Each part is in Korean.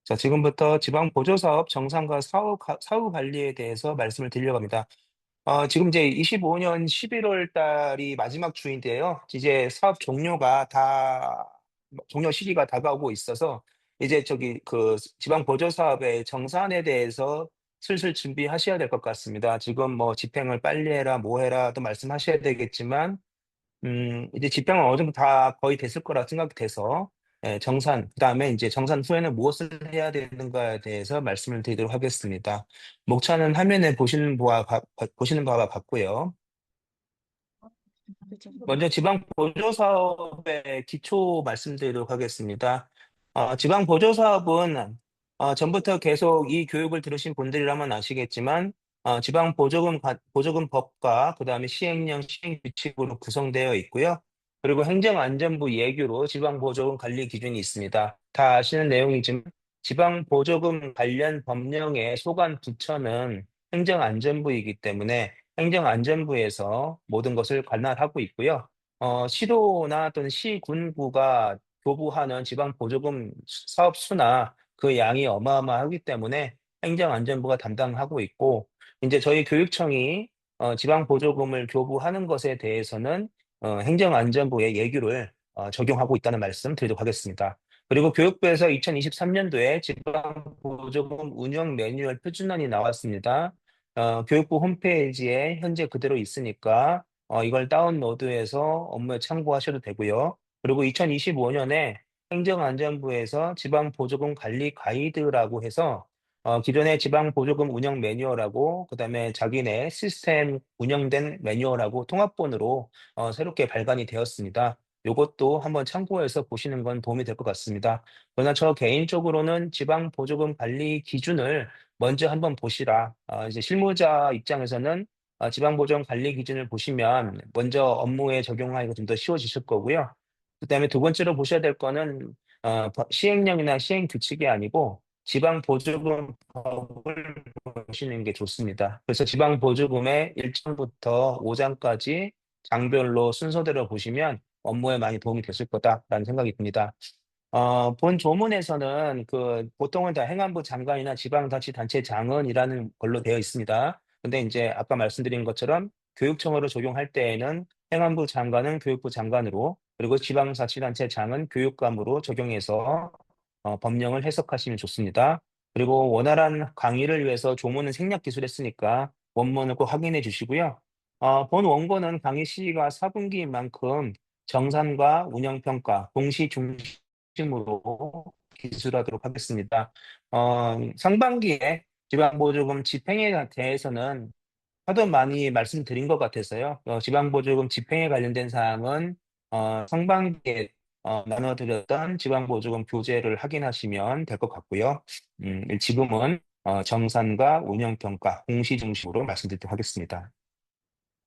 자, 지금부터 지방보조사업 정상과 사후 관리에 대해서 말씀을 드리려고 합니다. 지금 이제 25년 11월 달이 마지막 주인데요. 이제 사업 종료 시기가 다가오고 있어서 이제 지방보조사업의 정산에 대해서 슬슬 준비하셔야 될 것 같습니다. 지금 뭐 집행을 빨리 해라, 뭐 해라 또 말씀하셔야 되겠지만 이제 집행은 어느 정도 다 거의 됐을 거라 생각이 돼서, 그다음에 이제 정산 후에는 무엇을 해야 되는가에 대해서 말씀을 드리도록 하겠습니다. 목차는 화면에 보시는 바와 같고요. 먼저 지방 보조 사업의 기초 말씀드리도록 하겠습니다. 지방 보조 사업은 전부터 계속 이 교육을 들으신 분들이라면 아시겠지만 지방 보조금 법과 그다음에 시행령 시행 규칙으로 구성되어 있고요. 그리고 행정안전부 예규로 지방 보조금 관리 기준이 있습니다. 다 아시는 내용이지만 지방 보조금 관련 법령의 소관 부처는 행정안전부이기 때문에 행정안전부에서 모든 것을 관할하고 있고요. 시도나 또는 시군구가 교부하는 지방보조금 사업 수나 그 양이 어마어마하기 때문에 행정안전부가 담당하고 있고, 이제 저희 교육청이 지방보조금을 교부하는 것에 대해서는 행정안전부의 예규를 적용하고 있다는 말씀 드리도록 하겠습니다. 그리고 교육부에서 2023년도에 지방보조금 운영 매뉴얼 표준안이 나왔습니다. 교육부 홈페이지에 현재 그대로 있으니까 이걸 다운로드해서 업무에 참고하셔도 되고요. 그리고 2025년에 행정안전부에서 지방보조금 관리 가이드라고 해서 기존의 지방보조금 운영 매뉴얼하고 그다음에 자기네 시스템 운영된 매뉴얼하고 통합본으로 새롭게 발간이 되었습니다. 이것도 한번 참고해서 보시는 건 도움이 될 것 같습니다. 그러나 저 개인적으로는 지방보조금 관리 기준을 먼저 한번 보시라. 이제 실무자 입장에서는 지방보전 관리 기준을 보시면 먼저 업무에 적용하기가 좀 더 쉬워지실 거고요. 그다음에 두 번째로 보셔야 될 거는 시행령이나 시행 규칙이 아니고 지방보조금법을 보시는 게 좋습니다. 그래서 지방보조금의 1장부터 5장까지 장별로 순서대로 보시면 업무에 많이 도움이 됐을 거다라는 생각이 듭니다. 본 조문에서는 보통은 다 행안부 장관이나 지방자치단체 장관이라는 걸로 되어 있습니다. 근데 이제 아까 말씀드린 것처럼 교육청으로 적용할 때에는 행안부 장관은 교육부 장관으로, 그리고 지방자치단체 장은 교육감으로 적용해서 법령을 해석하시면 좋습니다. 그리고 원활한 강의를 위해서 조문은 생략 기술했으니까 원문을 꼭 확인해 주시고요. 본 원고는 강의 시기가 4분기인 만큼 정산과 운영평가, 공시 중심으로 기술하도록 하겠습니다. 상반기에 지방보조금 집행에 대해서는 하도 많이 말씀드린 것 같아서요. 지방보조금 집행에 관련된 사항은 상반기에 나눠드렸던 지방보조금 교재를 확인하시면 될 것 같고요. 지금은 정산과 운영평가, 공시 중심으로 말씀드리도록 하겠습니다.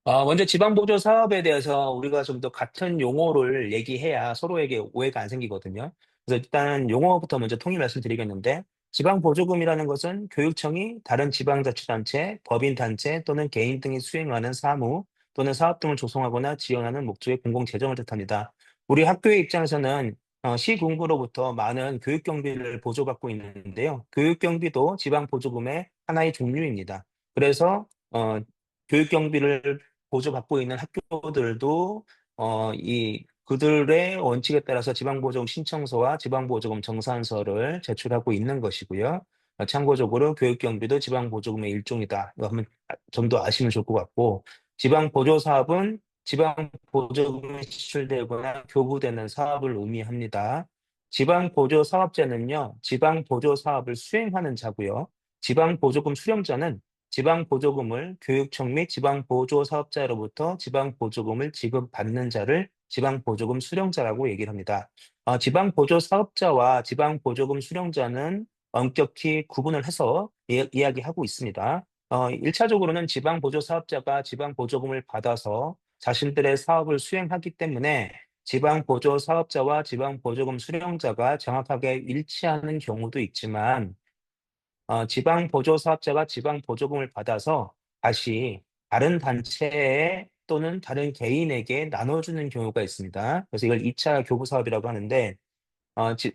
먼저 지방보조 사업에 대해서 우리가 좀 더 같은 용어를 얘기해야 서로에게 오해가 안 생기거든요. 그래서 일단 용어부터 먼저 통일 말씀드리겠는데, 지방보조금이라는 것은 교육청이 다른 지방자치단체, 법인단체 또는 개인 등이 수행하는 사무 또는 사업 등을 조성하거나 지원하는 목적의 공공재정을 뜻합니다. 우리 학교의 입장에서는 시군구로부터 많은 교육경비를 보조받고 있는데요. 교육경비도 지방보조금의 하나의 종류입니다. 그래서 교육경비를 보조받고 있는 학교들도 그들의 원칙에 따라서 지방보조금 신청서와 지방보조금 정산서를 제출하고 있는 것이고요. 참고적으로 교육경비도 지방보조금의 일종이다. 이거 한번 좀 더 아시면 좋을 것 같고, 지방보조사업은 지방보조금이 지출되거나 교부되는 사업을 의미합니다. 지방보조사업자는요, 지방보조사업을 수행하는 자고요. 지방보조금 수령자는 지방보조금을 교육청 및 지방보조사업자로부터 지방보조금을 지급받는 자를 지방보조금 수령자라고 얘기를 합니다. 지방보조사업자와 지방보조금 수령자는 엄격히 구분을 해서 이야기하고 있습니다. 1차적으로는 지방보조사업자가 지방보조금을 받아서 자신들의 사업을 수행하기 때문에 지방보조사업자와 지방보조금 수령자가 정확하게 일치하는 경우도 있지만, 지방보조사업자가 지방보조금을 받아서 다시 다른 단체에 또는 다른 개인에게 나눠주는 경우가 있습니다. 그래서 이걸 2차 교부사업이라고 하는데,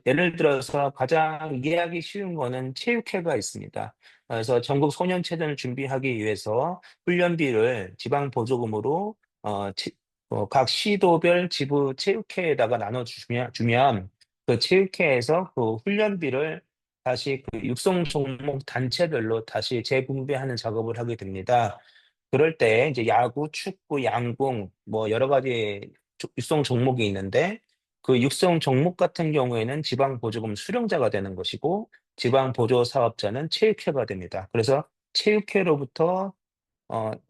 예를 들어서 가장 이해하기 쉬운 거는 체육회가 있습니다. 그래서 전국 소년체전을 준비하기 위해서 훈련비를 지방 보조금으로 각 시도별 지부 체육회에다가 나눠주면 그 체육회에서 그 훈련비를 다시 그 육성 종목 단체별로 다시 재분배하는 작업을 하게 됩니다. 그럴 때 이제 야구, 축구, 양궁 뭐 여러 가지 육성 종목이 있는데 그 육성 종목 같은 경우에는 지방 보조금 수령자가 되는 것이고 지방 보조 사업자는 체육회가 됩니다. 그래서 체육회로부터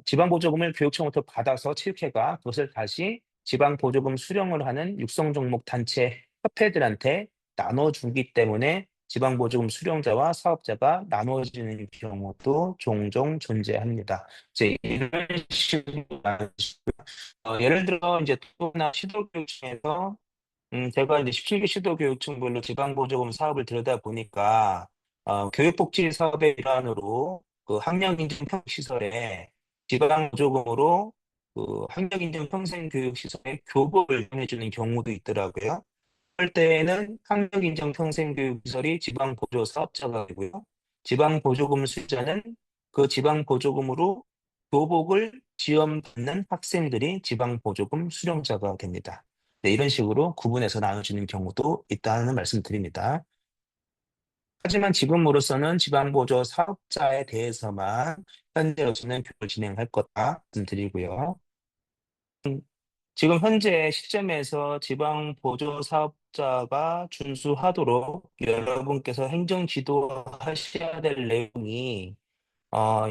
지방보조금을 교육청부터 받아서 체육회가 그것을 다시 지방보조금 수령을 하는 육성 종목 단체 협회들한테 나눠주기 때문에 지방보조금 수령자와 사업자가 나눠지는 경우도 종종 존재합니다. 이제 이런 식으로 예를 들어 이제 또나 시도교육청에서 제가 이제 17개 시도교육청별로 지방보조금 사업을 들여다보니까, 교육복지 사업의 일환으로 그 학력인증평시설에 지방보조금으로 그 학력인증평생교육시설에 교복을 해주는 경우도 있더라고요. 그럴 때에는 학력인증평생교육시설이 지방보조 사업자가 되고요. 지방보조금 수혜자는 그 지방보조금으로 교복을 지원받는 학생들이 지방보조금 수령자가 됩니다. 네, 이런 식으로 구분해서 나눠지는 경우도 있다는 말씀 드립니다. 하지만 지금으로서는 지방보조 사업자에 대해서만 현재로서는 교육을 진행할 거다 말씀드리고요. 지금 현재 시점에서 지방 보조 사업자가 준수하도록 여러분께서 행정 지도하셔야 될 내용이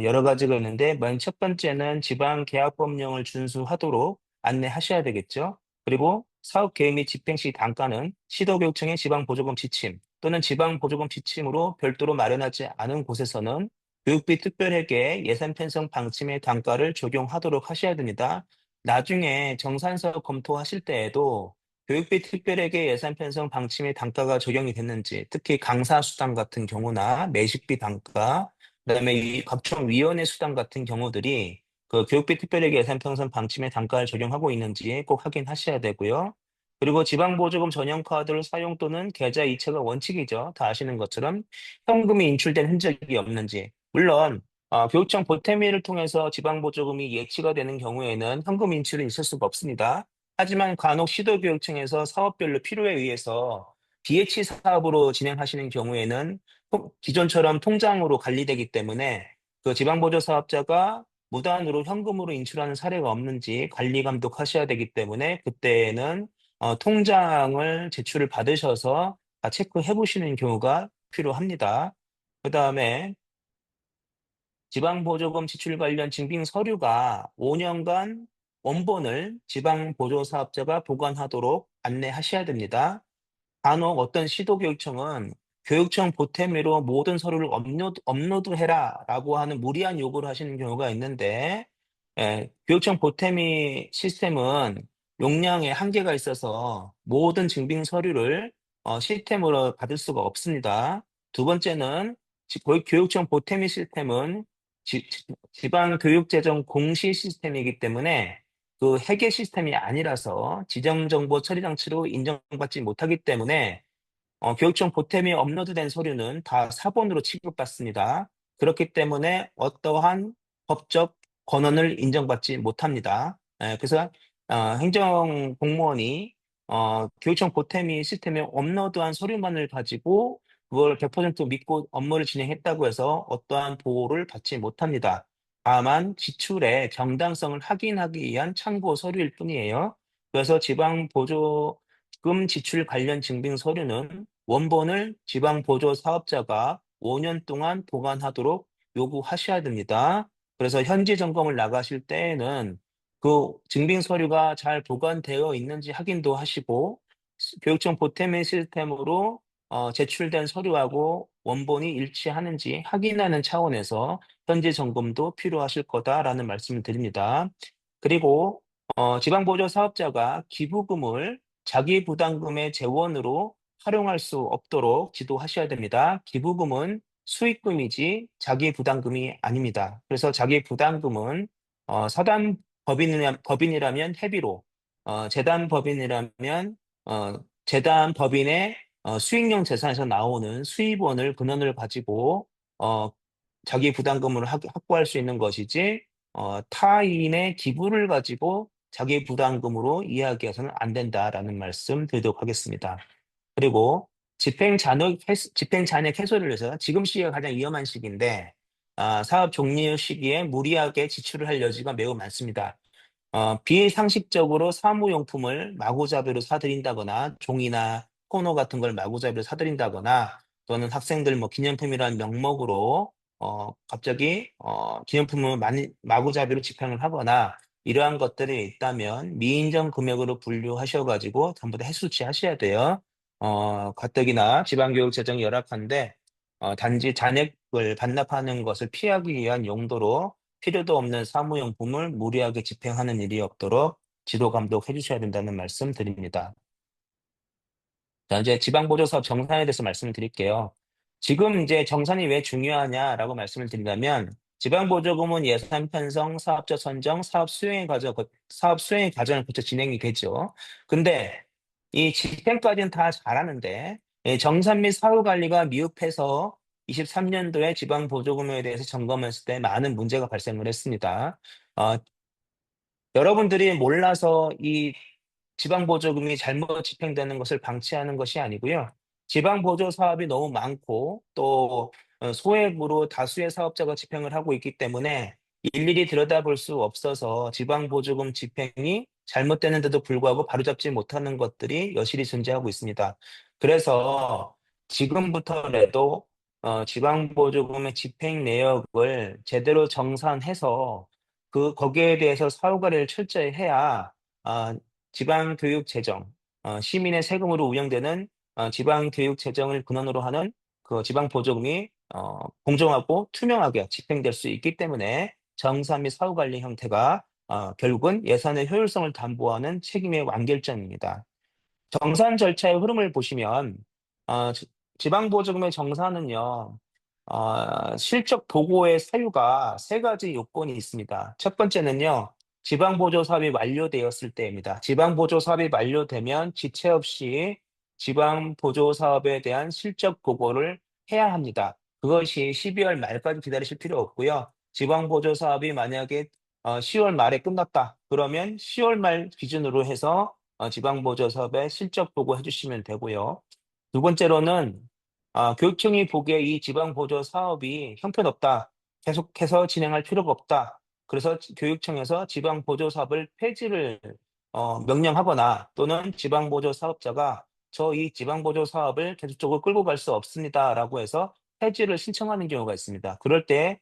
여러 가지가 있는데, 맨 첫 번째는 지방계약법령을 준수하도록 안내하셔야 되겠죠. 그리고 사업 계획 및 집행 시 단가는 시도교육청의 지방보조금 지침 또는 지방보조금 지침으로 별도로 마련하지 않은 곳에서는 교육비 특별회계 예산 편성 방침의 단가를 적용하도록 하셔야 됩니다. 나중에 정산서 검토하실 때에도 교육비 특별회계 예산 편성 방침의 단가가 적용이 됐는지, 특히 강사 수당 같은 경우나 매식비 단가, 그다음에 각종 위원회 수당 같은 경우들이 그 교육비 특별회계 예산 편성 방침에 단가를 적용하고 있는지 꼭 확인하셔야 되고요. 그리고 지방보조금 전용카드를 사용 또는 계좌 이체가 원칙이죠. 다 아시는 것처럼 현금이 인출된 흔적이 없는지. 물론 교육청 보태미를 통해서 지방보조금이 예치가 되는 경우에는 현금 인출은 있을 수가 없습니다. 하지만 간혹 시도교육청에서 사업별로 필요에 의해서 DH 사업으로 진행하시는 경우에는 기존처럼 통장으로 관리되기 때문에 그 지방보조 사업자가 무단으로 현금으로 인출하는 사례가 없는지 관리 감독하셔야 되기 때문에 그때는 통장을 제출을 받으셔서 다 체크해 보시는 경우가 필요합니다. 그 다음에 지방보조금 지출 관련 증빙 서류가 5년간 원본을 지방보조사업자가 보관하도록 안내하셔야 됩니다. 간혹 어떤 시도교육청은 교육청 보태미로 모든 서류를 업로드해라라고 하는 무리한 요구를 하시는 경우가 있는데, 교육청 보태미 시스템은 용량에 한계가 있어서 모든 증빙 서류를 시스템으로 받을 수가 없습니다. 두 번째는 교육청 보태미 시스템은 지방교육재정 공시 시스템이기 때문에 그 회계 시스템이 아니라서 지정정보 처리 장치로 인정받지 못하기 때문에 교육청 보탬이 업로드된 서류는 다 사본으로 취급받습니다. 그렇기 때문에 어떠한 법적 권한을 인정받지 못합니다. 그래서 행정 공무원이 교육청 보탬이 시스템에 업로드한 서류만을 가지고 그걸 100% 믿고 업무를 진행했다고 해서 어떠한 보호를 받지 못합니다. 다만 지출의 정당성을 확인하기 위한 참고 서류일 뿐이에요. 그래서 지방보조금 지출 관련 증빙 서류는 원본을 지방보조 사업자가 5년 동안 보관하도록 요구하셔야 됩니다. 그래서 현지 점검을 나가실 때에는 그 증빙 서류가 잘 보관되어 있는지 확인도 하시고 교육청 보태면 시스템으로 제출된 서류하고 원본이 일치하는지 확인하는 차원에서 현지 점검도 필요하실 거다라는 말씀을 드립니다. 그리고 지방보조 사업자가 기부금을 자기 부담금의 재원으로 활용할 수 없도록 지도하셔야 됩니다. 기부금은 수익금이지 자기 부담금이 아닙니다. 그래서 자기 부담금은 사단 법인이라면 회비로, 재단 법인이라면 재단 법인의 수익용 재산에서 나오는 수입원을 근원을 가지고 어, 자기 부담금을 확보할 수 있는 것이지 타인의 기부를 가지고 자기 부담금으로 이야기해서는 안 된다라는 말씀 드리도록 하겠습니다. 그리고 집행잔액 해소를 위해서 지금 시기가 가장 위험한 시기인데 사업 종료 시기에 무리하게 지출을 할 여지가 매우 많습니다. 비상식적으로 사무용품을 마구잡이로 사들인다거나 종이나 토너 같은 걸 마구잡이로 사들인다거나 또는 학생들 뭐 기념품이라는 명목으로 갑자기 기념품을 많이 마구잡이로 집행을 하거나 이러한 것들이 있다면 미인정 금액으로 분류하셔가지고 전부 다 해수치 하셔야 돼요. 가뜩이나 지방교육 재정이 열악한데 단지 잔액을 반납하는 것을 피하기 위한 용도로 필요도 없는 사무용품을 무리하게 집행하는 일이 없도록 지도 감독해 주셔야 된다는 말씀 드립니다. 자, 이제 지방보조사업 정산에 대해서 말씀을 드릴게요. 지금 이제 정산이 왜 중요하냐라고 말씀을 드리자면 지방보조금은 예산 편성, 사업자 선정, 사업 수행의 과정을 거쳐 진행이 되죠. 근데 이 집행까지는 다 잘하는데 정산 및 사후 관리가 미흡해서 23년도에 지방보조금에 대해서 점검했을 때 많은 문제가 발생을 했습니다. 어, 여러분들이 몰라서 이 지방보조금이 잘못 집행되는 것을 방치하는 것이 아니고요. 지방보조 사업이 너무 많고 또 소액으로 다수의 사업자가 집행을 하고 있기 때문에 일일이 들여다볼 수 없어서 지방보조금 집행이 잘못되는데도 불구하고 바로잡지 못하는 것들이 여실히 존재하고 있습니다. 그래서 지금부터라도 지방보조금의 집행 내역을 제대로 정산해서 거기에 대해서 사후 관리를 철저히 해야 아, 지방교육재정, 시민의 세금으로 운영되는 지방교육재정을 근원으로 하는 그 지방보조금이 공정하고 투명하게 집행될 수 있기 때문에 정산 및 사후관리 형태가 결국은 예산의 효율성을 담보하는 책임의 완결점입니다. 정산 절차의 흐름을 보시면 지- 지방보조금의 정산은요, 실적 보고의 사유가 세 가지 요건이 있습니다. 첫 번째는요, 지방보조 사업이 완료되었을 때입니다. 지방보조 사업이 완료되면 지체 없이 지방보조 사업에 대한 실적 보고를 해야 합니다. 그것이 12월 말까지 기다리실 필요 없고요. 지방보조 사업이 만약에 10월 말에 끝났다. 그러면 10월 말 기준으로 해서 지방보조 사업의 실적 보고 해주시면 되고요. 두 번째로는 교육청이 보기에 이 지방보조 사업이 형편없다. 계속해서 진행할 필요가 없다. 그래서 교육청에서 지방보조 사업을 폐지를 명령하거나 또는 지방보조 사업자가 저 이 지방보조 사업을 계속적으로 끌고 갈 수 없습니다라고 해서 폐지를 신청하는 경우가 있습니다. 그럴 때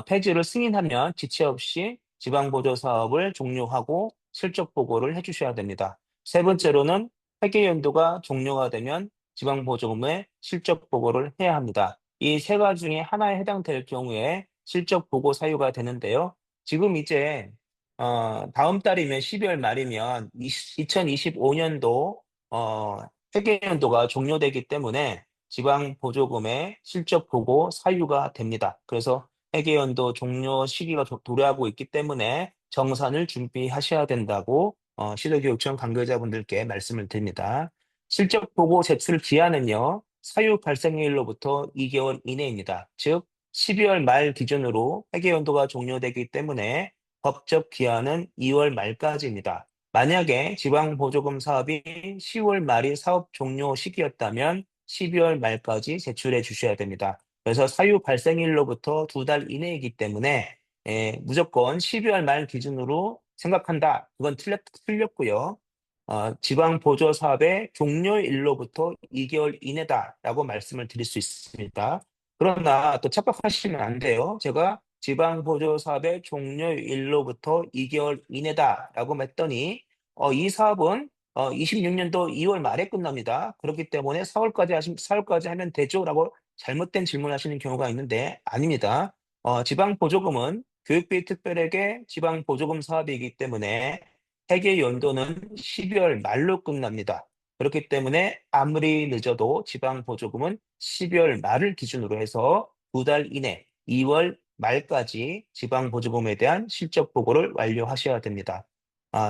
폐지를 승인하면 지체 없이 지방보조 사업을 종료하고 실적 보고를 해주셔야 됩니다. 세 번째로는 회계연도가 종료가 되면 지방보조금의 실적 보고를 해야 합니다. 이 세 가지 중에 하나에 해당될 경우에 실적 보고 사유가 되는데요. 지금 이제 다음 달이면 12월 말이면 2025년도 회계연도가 종료되기 때문에 지방보조금의 실적 보고 사유가 됩니다. 그래서 회계연도 종료 시기가 도래하고 있기 때문에 정산을 준비하셔야 된다고 시도교육청 관계자분들께 말씀을 드립니다. 실적 보고 제출 기한은요, 사유 발생일로부터 2개월 이내입니다. 즉, 12월 말 기준으로 회계연도가 종료되기 때문에 법적 기한은 2월 말까지입니다. 만약에 지방보조금 사업이 10월 말이 사업 종료 시기였다면 12월 말까지 제출해 주셔야 됩니다. 그래서 사유 발생일로부터 2달 이내이기 때문에 무조건 12월 말 기준으로 생각한다. 그건 틀렸고요. 지방 보조 사업의 종료일로부터 2개월 이내다라고 말씀을 드릴 수 있습니다. 그러나 또 착각하시면 안 돼요. 제가 지방 보조 사업의 종료일로부터 2개월 이내다라고 했더니 이 사업은 26년도 2월 말에 끝납니다. 그렇기 때문에 4월까지 하면 되죠라고 잘못된 질문하시는 경우가 있는데 아닙니다. 지방 보조금은 교육비 특별회계 지방 보조금 사업이기 때문에 회계 연도는 12월 말로 끝납니다. 그렇기 때문에 아무리 늦어도 지방 보조금은 12월 말을 기준으로 해서 2달 이내 2월 말까지 지방 보조금에 대한 실적 보고를 완료하셔야 됩니다.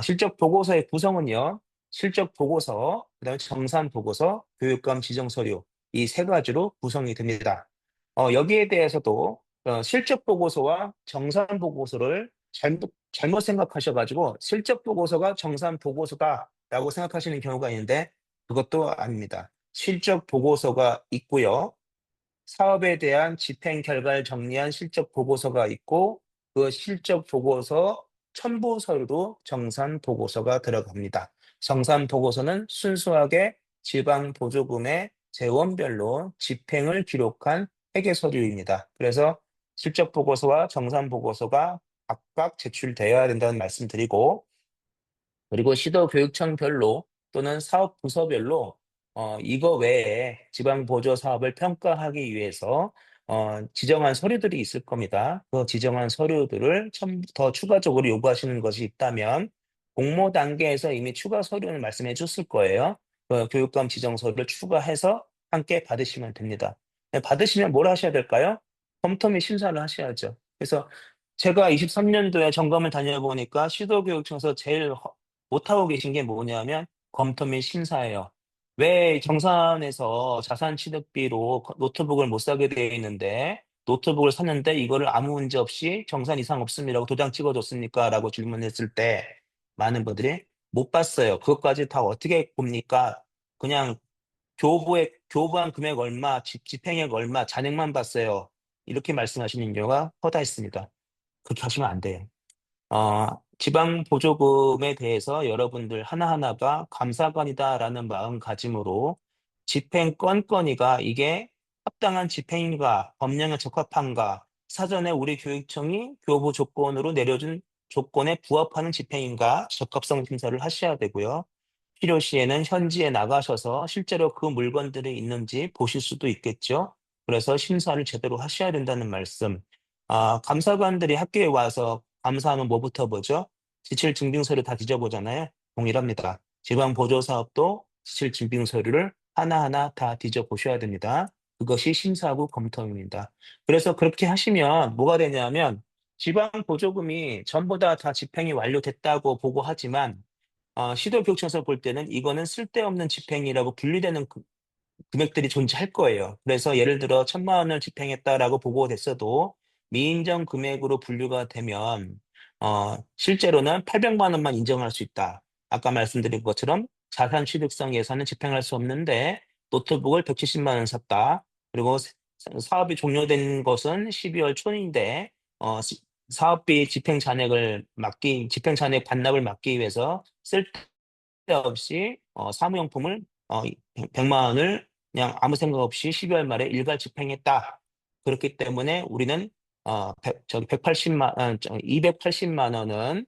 실적 보고서의 구성은요. 실적 보고서, 그다음에 정산 보고서, 교육감 지정 서류 이 세 가지로 구성이 됩니다. 여기에 대해서도 실적 보고서와 정산 보고서를 잘못 생각하셔가지고 실적 보고서가 정산 보고서다라고 생각하시는 경우가 있는데 그것도 아닙니다. 실적 보고서가 있고요. 사업에 대한 집행 결과를 정리한 실적 보고서가 있고 그 실적 보고서 첨부 서류로 정산 보고서가 들어갑니다. 정산 보고서는 순수하게 지방 보조금의 재원별로 집행을 기록한 회계 서류입니다. 그래서 실적 보고서와 정산 보고서가 각각 제출되어야 된다는 말씀드리고 그리고 시도교육청별로 또는 사업 부서별로 이거 외에 지방 보조 사업을 평가하기 위해서 지정한 서류들이 있을 겁니다. 그 지정한 서류들을 더 추가적으로 요구하시는 것이 있다면 공모 단계에서 이미 추가 서류를 말씀해 줬을 거예요. 그 교육감 지정 서류를 추가해서 함께 받으시면 됩니다. 네, 받으시면 뭘 하셔야 될까요? 검토 및 심사를 하셔야죠. 그래서 제가 23년도에 점검을 다녀보니까 시도교육청에서 제일 못하고 계신 게 뭐냐면 검토 및 심사예요. 왜 정산에서 자산 취득비로 노트북을 못 사게 되어 있는데 노트북을 샀는데 이거를 아무 문제 없이 정산 이상 없음이라고 도장 찍어줬습니까? 라고 질문했을 때 많은 분들이 못 봤어요. 그것까지 다 어떻게 봅니까? 그냥 교부한 금액 얼마, 집행액 얼마, 잔액만 봤어요. 이렇게 말씀하시는 경우가 허다했습니다. 그렇게 하시면 안 돼요. 지방 보조금에 대해서 여러분들 하나하나가 감사관이다라는 마음가짐으로 집행 건건이가 이게 합당한 집행인가, 법령에 적합한가, 사전에 우리 교육청이 교부 조건으로 내려준 조건에 부합하는 집행인가 적합성 심사를 하셔야 되고요. 필요시에는 현지에 나가셔서 실제로 그 물건들이 있는지 보실 수도 있겠죠. 그래서 심사를 제대로 하셔야 된다는 말씀. 감사관들이 학교에 와서 감사하면 뭐부터 보죠? 지출 증빙서류 다 뒤져보잖아요. 동일합니다. 지방 보조 사업도 지출 증빙서류를 하나하나 다 뒤져보셔야 됩니다. 그것이 심사하고 검토입니다. 그래서 그렇게 하시면 뭐가 되냐면 지방 보조금이 전부 다 집행이 완료됐다고 보고하지만 시도교육청에서 볼 때는 이거는 쓸데없는 집행이라고 분류되는 금액들이 존재할 거예요. 그래서 예를 들어 1,000만 원을 집행했다라고 보고됐어도 미인정 금액으로 분류가 되면 실제로는 800만 원만 인정할 수 있다. 아까 말씀드린 것처럼 자산 취득성 예산은 집행할 수 없는데 노트북을 170만 원 샀다. 그리고 사업이 종료된 것은 12월 초인데 사업비 집행 잔액 반납을 막기 위해서 쓸데없이 사무용품을 100만 원을 그냥 아무 생각 없이 12월 말에 일괄 집행했다. 그렇기 때문에 우리는 180만 원, 280만 원은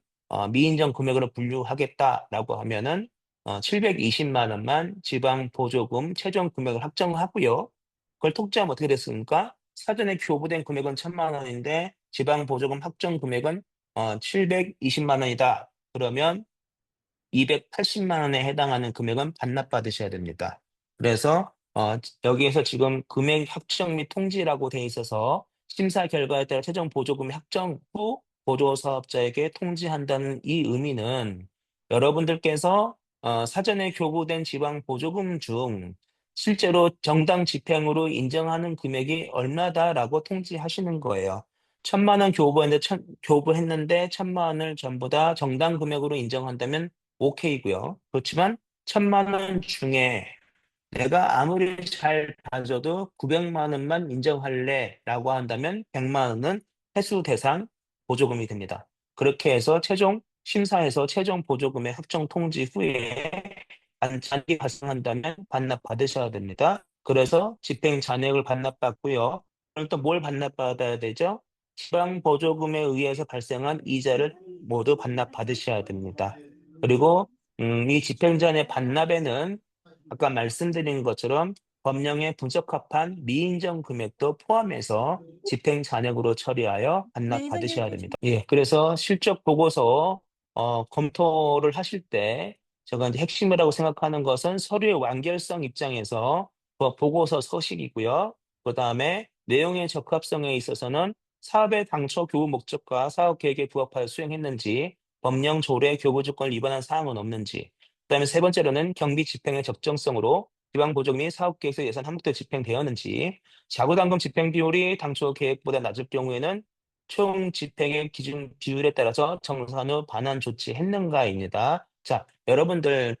미인정 금액으로 분류하겠다라고 하면은 720만 원만 지방 보조금 최종 금액을 확정하고요. 그걸 통지하면 어떻게 됐습니까? 사전에 교부된 금액은 1,000만 원인데 지방 보조금 확정 금액은 720만 원이다. 그러면 280만 원에 해당하는 금액은 반납받으셔야 됩니다. 그래서 여기에서 지금 금액 확정 및 통지라고 돼 있어서 심사 결과에 따라 최종 보조금 확정 후 보조사업자에게 통지한다는 이 의미는 여러분들께서 사전에 교부된 지방 보조금 중 실제로 정당 집행으로 인정하는 금액이 얼마다라고 통지하시는 거예요. 1,000만 원 교부했는데 1,000만 원을 전부 다 정당 금액으로 인정한다면 오케이고요. 그렇지만 1,000만 원 중에 내가 아무리 잘 다져도 900만 원만 인정할래라고 한다면 100만 원은 회수 대상 보조금이 됩니다. 그렇게 해서 최종 심사에서 최종 보조금의 확정 통지 후에 잔액이 발생한다면 반납받으셔야 됩니다. 그래서 집행 잔액을 반납받고요. 그럼 또 뭘 반납받아야 되죠? 지방 보조금에 의해서 발생한 이자를 모두 반납받으셔야 됩니다. 그리고 이 집행전의 반납에는 아까 말씀드린 것처럼 법령에 부적합한 미인정 금액도 포함해서 집행 잔액으로 처리하여 반납받으셔야 됩니다. 예, 그래서 실적 보고서 검토를 하실 때 제가 이제 핵심이라고 생각하는 것은 서류의 완결성 입장에서 그 보고서 서식이고요. 그다음에 내용의 적합성에 있어서는 사업의 당초 교부 목적과 사업 계획에 부합하여 수행했는지 법령 조례 교부 조건을 위반한 사항은 없는지 그다음에 세 번째로는 경비 집행의 적정성으로 지방보조금 및 사업계획서 예산 한목대 집행되었는지, 자구담금 집행 비율이 당초 계획보다 낮을 경우에는 총 집행의 기준 비율에 따라서 정산 후 반환 조치했는가입니다. 자, 여러분들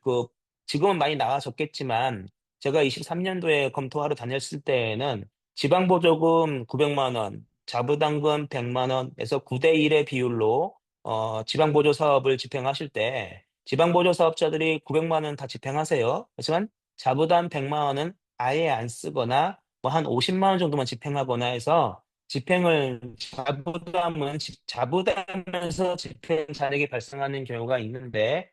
지금은 많이 나아졌겠지만 제가 23년도에 검토하러 다녔을 때에는 지방보조금 900만 원, 자부담금 100만 원에서 9대 1의 비율로 지방보조 사업을 집행하실 때 지방보조 사업자들이 900만 원 다 집행하세요. 하지만 자부담 100만 원은 아예 안 쓰거나 뭐 한 50만 원 정도만 집행하거나 해서 자부담에서 집행 잔액이 발생하는 경우가 있는데,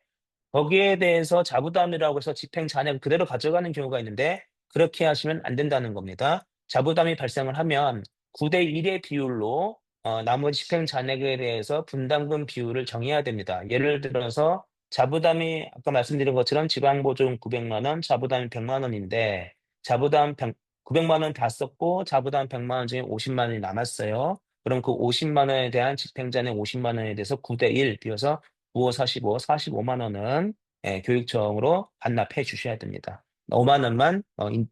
거기에 대해서 자부담이라고 해서 집행 잔액을 그대로 가져가는 경우가 있는데, 그렇게 하시면 안 된다는 겁니다. 자부담이 발생을 하면 9대 1의 비율로 나머지 집행 잔액에 대해서 분담금 비율을 정해야 됩니다. 예를 들어서 자부담이 아까 말씀드린 것처럼 지방보조금 900만 원, 자부담이 100만 원인데, 자부담 900만 원 다 썼고 자부담 100만 원 중에 50만 원이 남았어요. 그럼 그 50만 원에 대한 집행 잔액 50만 원에 대해서 9대 1 비워서 9호 45, 45만 원은 교육청으로 반납해 주셔야 됩니다. 5만 원만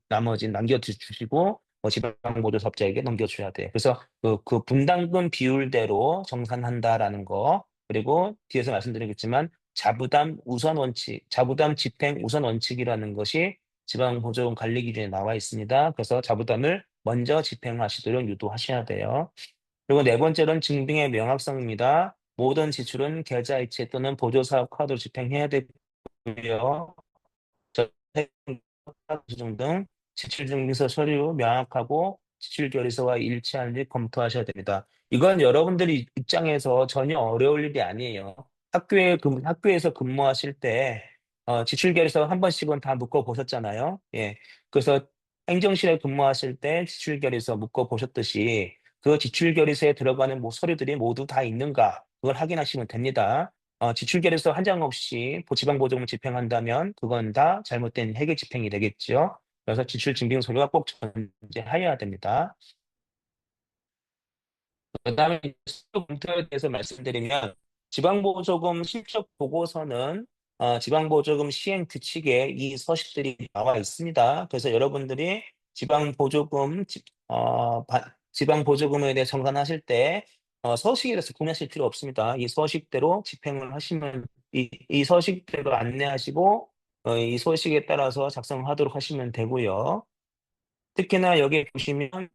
나머지 남겨주시고 지방보조사업자에게 넘겨줘야 돼요. 그래서 그 분담금 비율대로 정산한다라는 거, 그리고 뒤에서 말씀드리겠지만 자부담 우선 원칙, 자부담 집행 우선 원칙이라는 것이 지방보조금 관리 기준에 나와 있습니다. 그래서 자부담을 먼저 집행하시도록 유도하셔야 돼요. 그리고 네 번째로는 증빙의 명확성입니다. 모든 지출은 계좌이체 또는 보조사업 카드로 집행해야 되고요. 저축 등 지출증빙서 서류 명확하고 지출결의서와 일치하는지 검토하셔야 됩니다. 이건 여러분들이 입장에서 전혀 어려울 일이 아니에요. 학교에서 근무하실 때 지출결의서 한 번씩은 다 묶어 보셨잖아요. 예. 그래서 행정실에 근무하실 때 지출결의서 묶어 보셨듯이 그 지출결의서에 들어가는 뭐 서류들이 모두 다 있는가, 그걸 확인하시면 됩니다. 지출결에서 한 장 없이 지방보조금을 집행한다면 그건 다 잘못된 회계 집행이 되겠죠. 그래서 지출 증빙 서류가 꼭 존재하여야 됩니다. 그다음에 수요 검토에 대해서 말씀드리면, 지방보조금 실적 보고서는 지방보조금 시행 규칙에 이 서식들이 나와 있습니다. 그래서 여러분들이 지방보조금에 대해 정산하실 때 서식에 대해서 고민하실 필요 없습니다. 이 서식대로 집행을 하시면, 이 서식대로 안내하시고 이 서식에 따라서 작성하도록 하시면 되고요. 특히나 여기 보시면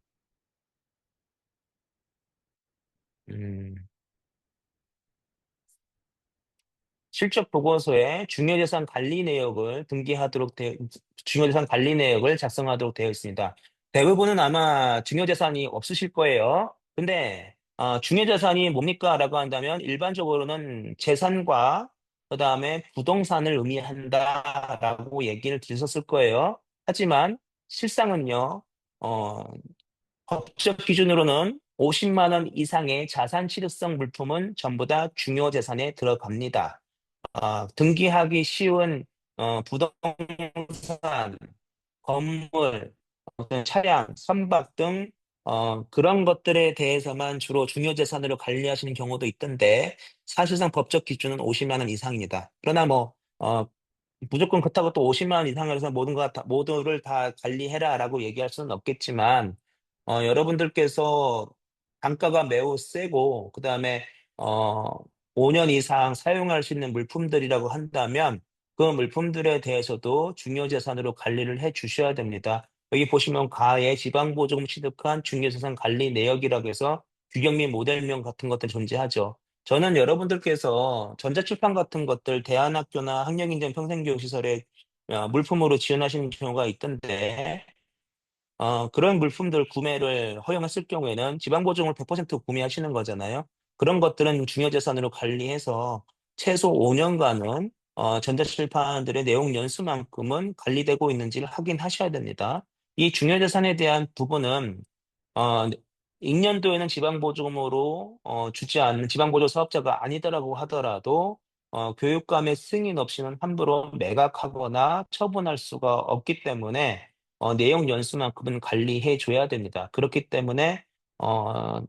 음, 실적 보고서에 중요재산 관리 내역을 작성하도록 되어 있습니다. 대부분은 아마 중요재산이 없으실 거예요. 근데 중요재산이 뭡니까? 라고 한다면 일반적으로는 재산과 그다음에 부동산을 의미한다라고 얘기를 드렸을 거예요. 하지만 실상은요, 어, 법적 기준으로는 50만 원 이상의 자산 취득성 물품은 전부 다 중요재산에 들어갑니다. 등기하기 쉬운 부동산, 건물, 어떤 차량, 선박 등 그런 것들에 대해서만 주로 중요재산으로 관리하시는 경우도 있던데, 사실상 법적 기준은 50만 원 이상입니다. 그러나 무조건 그렇다고 또 50만 원 이상을 해서 모두를 다 관리해라라고 얘기할 수는 없겠지만, 여러분들께서 단가가 매우 세고, 그 다음에, 어, 5년 이상 사용할 수 있는 물품들이라고 한다면, 그 물품들에 대해서도 중요재산으로 관리를 해 주셔야 됩니다. 여기 보시면 가에 지방보조금 취득한 중요재산 관리 내역이라고 해서 규격 및 모델명 같은 것들 존재하죠. 저는 여러분들께서 전자출판 같은 것들 대안학교나 학력인증 평생교육시설에 물품으로 지원하시는 경우가 있던데, 그런 물품들 구매를 허용했을 경우에는 지방보증을 100% 구매하시는 거잖아요. 그런 것들은 중요재산으로 관리해서 최소 5년간은 전자출판들의 내용 연수만큼은 관리되고 있는지를 확인하셔야 됩니다. 이 중요재산에 대한 부분은 어, 익년도에는 지방보조금으로 주지 않는 지방보조 사업자가 아니더라고 하더라도 교육감의 승인 없이는 함부로 매각하거나 처분할 수가 없기 때문에 내용 연수만큼은 관리해 줘야 됩니다. 그렇기 때문에 어,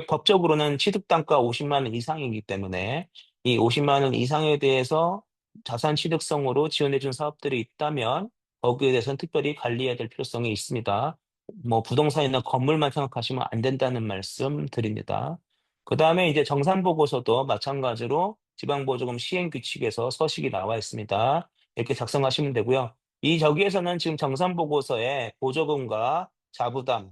법적으로는 취득 단가 50만 원 이상이기 때문에 이 50만 원 이상에 대해서 자산 취득성으로 지원해준 사업들이 있다면 거기에 대해서는 특별히 관리해야 될 필요성이 있습니다. 뭐 부동산이나 건물만 생각하시면 안 된다는 말씀 드립니다. 그 다음에 이제 정산보고서도 마찬가지로 지방보조금 시행규칙에서 서식이 나와 있습니다. 이렇게 작성하시면 되고요. 이 저기에서는 지금 정산보고서에 보조금과 자부담,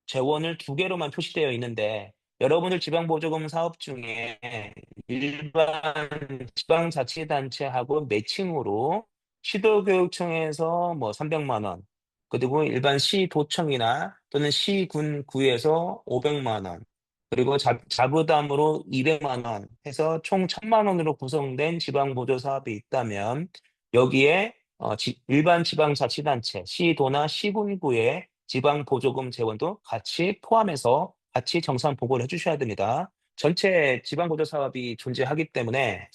재원을 두 개로만 표시되어 있는데 여러분들 지방보조금 사업 중에 일반 지방자치단체하고 매칭으로 시도교육청에서 뭐 300만 원, 그리고 일반 시도청이나 또는 시군구에서 500만 원, 그리고 자부담으로 200만 원 해서 총 1000만 원으로 구성된 지방보조 사업이 있다면 여기에 일반 지방자치단체, 시도나 시군구의 지방보조금 재원도 같이 포함해서 같이 정산 보고를 해주셔야 됩니다. 전체 지방보조 사업이 존재하기 때문에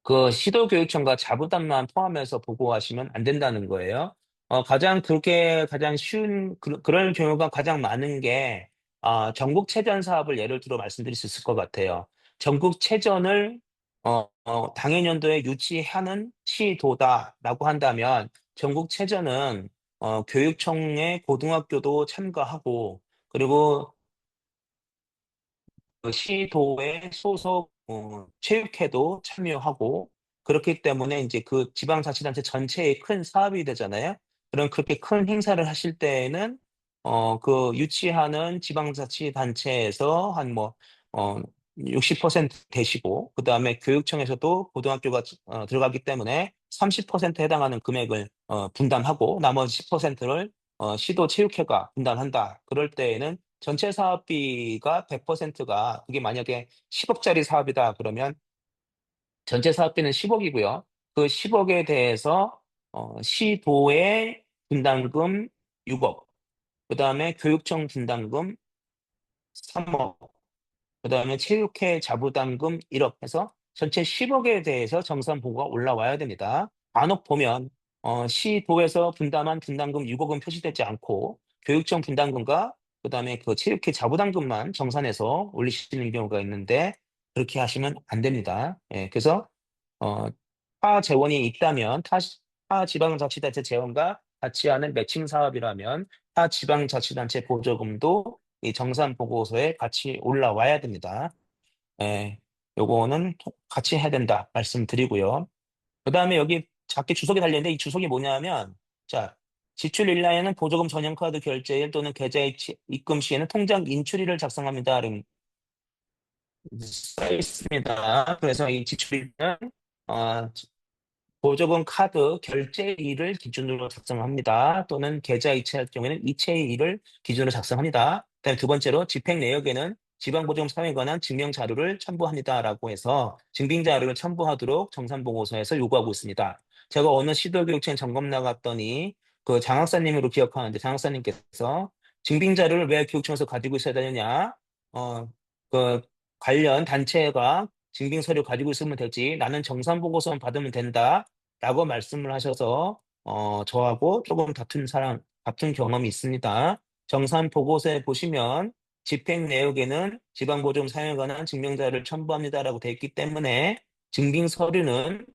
그 시도교육청과 자부담만 포함해서 보고하시면 안 된다는 거예요. 가장 그렇게 가장 쉬운 런 경우가 가장 많은 게 전국체전 사업을 예를 들어 말씀드릴 수 있을 것 같아요. 전국체전을 당해년도에 유치하는 시도다라고 한다면 전국체전은 교육청의 고등학교도 참가하고 그리고 그 시도의 소속 체육회도 참여하고 그렇기 때문에 이제 그 지방자치단체 전체의 큰 사업이 되잖아요. 그럼 그렇게 큰 행사를 하실 때에는 그 유치하는 지방자치단체에서 한 뭐 60% 되시고 그다음에 교육청에서도 고등학교가 들어가기 때문에 30% 해당하는 금액을 분담하고 나머지 10%를 시도 체육회가 분담한다. 그럴 때에는 전체 사업비가 100%가 그게 만약에 10억짜리 사업이다 그러면 전체 사업비는 10억이고요. 그 10억에 대해서 시도의 분담금 6억, 그다음에 교육청 분담금 3억, 그다음에 체육회 자부담금 1억 해서 전체 10억에 대해서 정산 보고가 올라와야 됩니다. 간혹 보면 시도에서 분담한 분담금 6억은 표시되지 않고 교육청 분담금과 그다음에 그 체육회 자부담금만 정산해서 올리시는 경우가 있는데 그렇게 하시면 안 됩니다. 예, 그래서 어, 타 재원이 있다면 타 지방자치단체 재원과 같이 하는 매칭 사업이라면 타 지방자치단체 보조금도 이 정산 보고서에 같이 올라와야 됩니다. 예, 요거는 같이 해야 된다 말씀드리고요. 그다음에 여기 작게 주석이 달렸는데 이 주석이 뭐냐면 자 지출 일라에는 보조금 전용카드 결제일 또는 계좌 입금 시에는 통장 인출일을 작성합니다. 써 있습니다. 그래서 이 지출일은 어, 보조금 카드 결제일을 기준으로 작성합니다. 또는 계좌 이체할 경우에는 이체일을 기준으로 작성합니다. 그다음에 두 번째로 집행 내역에는 지방보조금 사용에 관한 증명 자료를 첨부합니다라고 해서 증빙 자료를 첨부하도록 정산보고서에서 요구하고 있습니다. 제가 어느 시도교육청 점검 나갔더니 그 장학사님으로 기억하는데 장학사님께서 증빙 자료를 왜 교육청에서 가지고 있어야 되느냐? 그 관련 단체가 증빙 서류 가지고 있으면 되지. 나는 정산 보고서만 받으면 된다. 라고 말씀을 하셔서, 저하고 조금 다툰 경험이 있습니다. 정산 보고서에 보시면 집행 내역에는 지방보조금 사용에 관한 증명자를 첨부합니다라고 되어 있기 때문에 증빙 서류는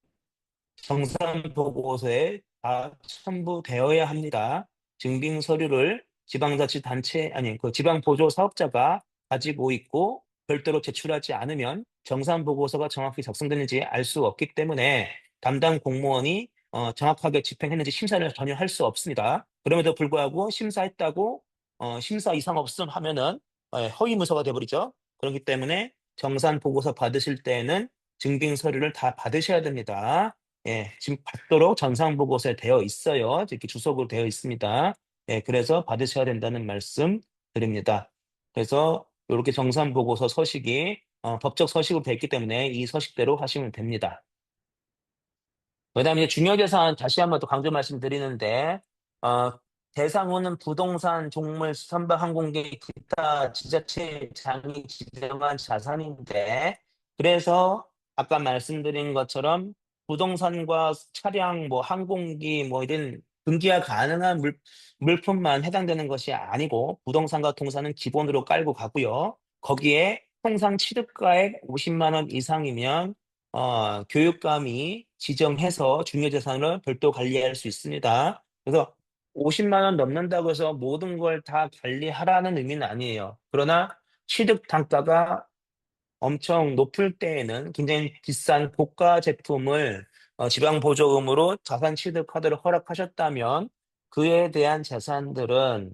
정산 보고서에 다 첨부되어야 합니다. 증빙 서류를 지방자치단체, 아니, 그 지방보조 사업자가 가지고 있고 별도로 제출하지 않으면 정산 보고서가 정확히 작성됐는지 알 수 없기 때문에 담당 공무원이 정확하게 집행했는지 심사를 전혀 할 수 없습니다. 그럼에도 불구하고 심사했다고 심사 이상 없음 하면은 허위 문서가 돼버리죠. 그렇기 때문에 정산 보고서 받으실 때에는 증빙 서류를 다 받으셔야 됩니다. 예, 지금 받도록 전산보고서에 되어 있어요. 이렇게 주석으로 되어 있습니다. 예, 그래서 받으셔야 된다는 말씀 드립니다. 그래서 이렇게 정산보고서 서식이 법적 서식으로 되어 있기 때문에 이 서식대로 하시면 됩니다. 그다음에 중요재산 다시 한번 또 강조 말씀드리는데 어, 대상호는 부동산, 종물, 선박, 항공기, 기타 지자체 장이 지정한 자산인데 그래서 아까 말씀드린 것처럼 부동산과 차량, 뭐 항공기, 뭐 이런 등기가 가능한 물품만 해당되는 것이 아니고 부동산과 동산은 기본으로 깔고 가고요. 거기에 통상 취득가액 50만 원 이상이면 교육감이 지정해서 중요재산을 별도 관리할 수 있습니다. 그래서 50만 원 넘는다고 해서 모든 걸 다 관리하라는 의미는 아니에요. 그러나 취득 단가가 엄청 높을 때에는 굉장히 비싼 고가 제품을 지방보조금으로 자산 취득 카드를 허락하셨다면 그에 대한 자산들은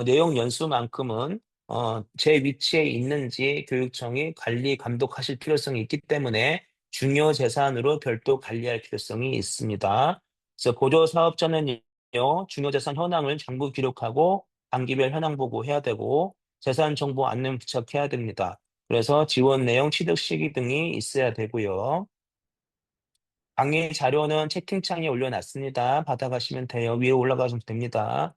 내용 연수만큼은 제 위치에 있는지 교육청이 관리 감독하실 필요성이 있기 때문에 중요 재산으로 별도 관리할 필요성이 있습니다. 그래서 보조 사업자는요, 중요 재산 현황을 장부 기록하고 단기별 현황 보고해야 되고 재산 정보 안내 부착해야 됩니다. 그래서 지원 내용, 취득 시기 등이 있어야 되고요. 강의 자료는 채팅창에 올려놨습니다. 받아가시면 돼요. 위에 올라가시면 됩니다.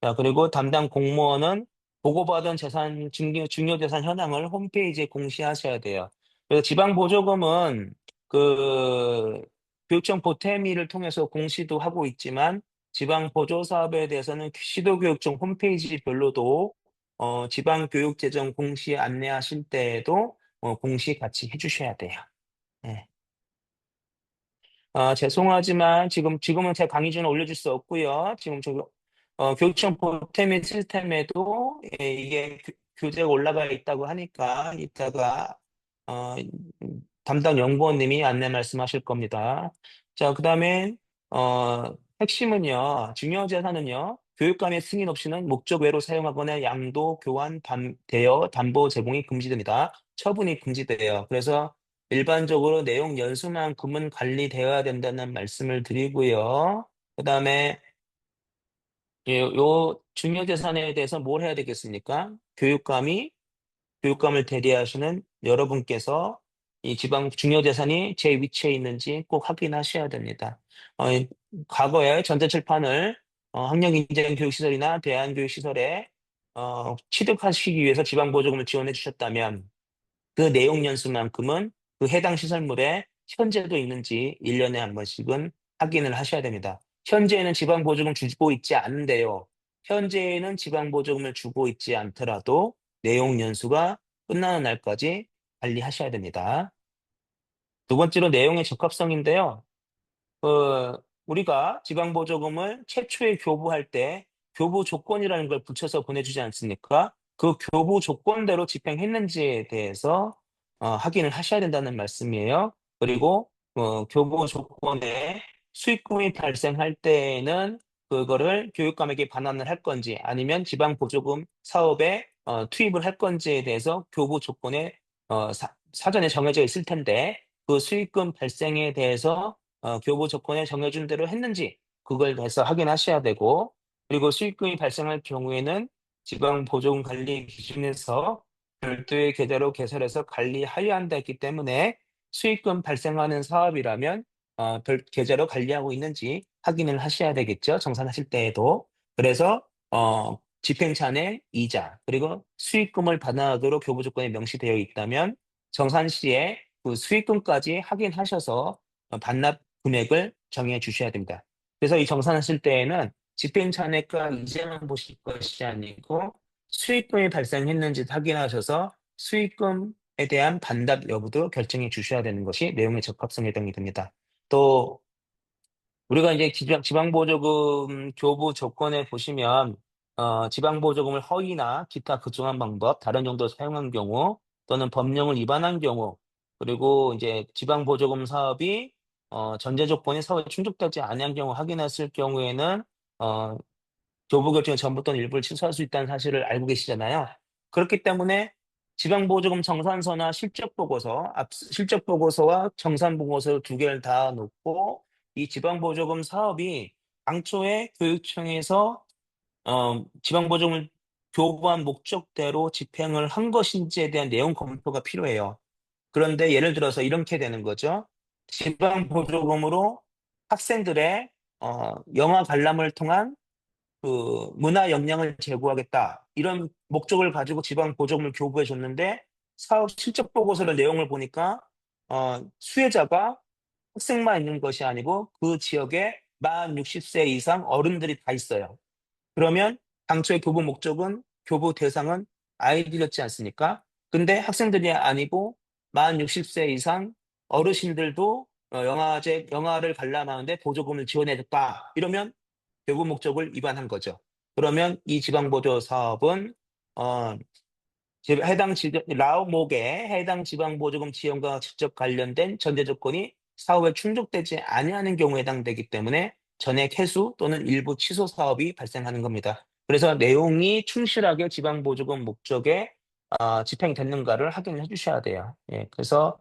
자, 그리고 담당 공무원은 보고받은 재산, 중요재산 현황을 홈페이지에 공시하셔야 돼요. 그래서 지방보조금은 그 교육청 보태미를 통해서 공시도 하고 있지만 지방보조사업에 대해서는 시도교육청 홈페이지별로도 지방교육재정 공시 안내하실 때에도 공시 같이 해주셔야 돼요. 네. 죄송하지만 지금은 제 강의 중에 올려줄 수 없고요. 지금 교육청 보태민 시스템에도 이게 교재가 올라가 있다고 하니까 이따가 어, 담당 연구원님이 안내 말씀하실 겁니다. 자, 그다음에 핵심은요. 중요 재산은요. 교육감의 승인 없이는 목적 외로 사용하거나 양도, 교환, 대여, 담보 제공이 금지됩니다. 처분이 금지돼요. 그래서 일반적으로 내용 연수만큼은 관리되어야 된다는 말씀을 드리고요. 그다음에 요 중요 재산에 대해서 뭘 해야 되겠습니까? 교육감을 대리하시는 여러분께서 이 지방 중요 재산이 제 위치에 있는지 꼭 확인하셔야 됩니다. 과거에 전자칠판을 학력인재교육시설이나 대안교육시설에 취득하시기 위해서 지방보조금을 지원해 주셨다면 그 내용 연수만큼은 그 해당 시설물에 현재도 있는지 1년에 한 번씩은 확인을 하셔야 됩니다. 현재는 지방보조금 주고 있지 않은데요. 현재는 지방보조금을 주고 있지 않더라도 내용 연수가 끝나는 날까지 관리하셔야 됩니다. 두 번째로 내용의 적합성인데요. 우리가 지방보조금을 최초에 교부할 때 교부 조건이라는 걸 붙여서 보내주지 않습니까? 그 교부 조건대로 집행했는지에 대해서 확인을 하셔야 된다는 말씀이에요. 그리고 교부 조건에 수익금이 발생할 때에는 그거를 교육감에게 반환을 할 건지 아니면 지방보조금 사업에 투입을 할 건지에 대해서 교부 조건에 사전에 정해져 있을 텐데 그 수익금 발생에 대해서 교부 조건에 정해준 대로 했는지 그걸 해서 확인하셔야 되고 그리고 수익금이 발생할 경우에는 지방보조금 관리 기준에서 별도의 계좌로 개설해서 관리하여야 한다 했기 때문에 수익금 발생하는 사업이라면 별 계좌로 관리하고 있는지 확인을 하셔야 되겠죠. 정산하실 때에도. 그래서 집행차 내 이자 그리고 수익금을 반환하도록 교부 조건에 명시되어 있다면 정산 시에 그 수익금까지 확인하셔서 반납 금액을 정해 주셔야 됩니다. 그래서 이 정산하실 때에는 집행차내가 이자만 보실 것이 아니고 수익금이 발생했는지 확인하셔서 수익금에 대한 반납 여부도 결정해 주셔야 되는 것이 내용의 적합성에 해당이 됩니다. 또 우리가 이제 지방보조금 교부 조건에 보시면 지방보조금을 허위나 기타 급증한 방법, 다른 정도 사용한 경우 또는 법령을 위반한 경우 그리고 이제 지방보조금 사업이 전제 조건이 사업에 충족되지 않은 경우 확인했을 경우에는 어, 교부 결정의 전부 또는 일부를 취소할 수 있다는 사실을 알고 계시잖아요. 그렇기 때문에 지방보조금 정산서나 실적보고서와 정산보고서 두 개를 다 놓고 이 지방보조금 사업이 당초에 교육청에서 지방보조금을 교부한 목적대로 집행을 한 것인지에 대한 내용 검토가 필요해요. 그런데 예를 들어서 이렇게 되는 거죠. 지방보조금으로 학생들의 영어 관람을 통한 그 문화 역량을 제고하겠다. 이런 목적을 가지고 지방 보조금을 교부해 줬는데 사업 실적 보고서의 내용을 보니까 수혜자가 학생만 있는 것이 아니고 그 지역에 만 60세 이상 어른들이 다 있어요. 그러면 당초의 교부 목적은 교부 대상은 아이들이었지 않습니까? 근데 학생들이 아니고 만 60세 이상 어르신들도 영화를 관람하는데 보조금을 지원해줬다. 이러면 교부 목적을 위반한 거죠. 그러면 이 지방보조 사업은 어, 라오목의 해당 지방보조금 지원과 직접 관련된 전제 조건이 사업에 충족되지 아니하는 경우에 해당되기 때문에 전액 해수 또는 일부 취소 사업이 발생하는 겁니다. 그래서 내용이 충실하게 지방보조금 목적에 집행됐는가를 확인해 주셔야 돼요. 예, 그래서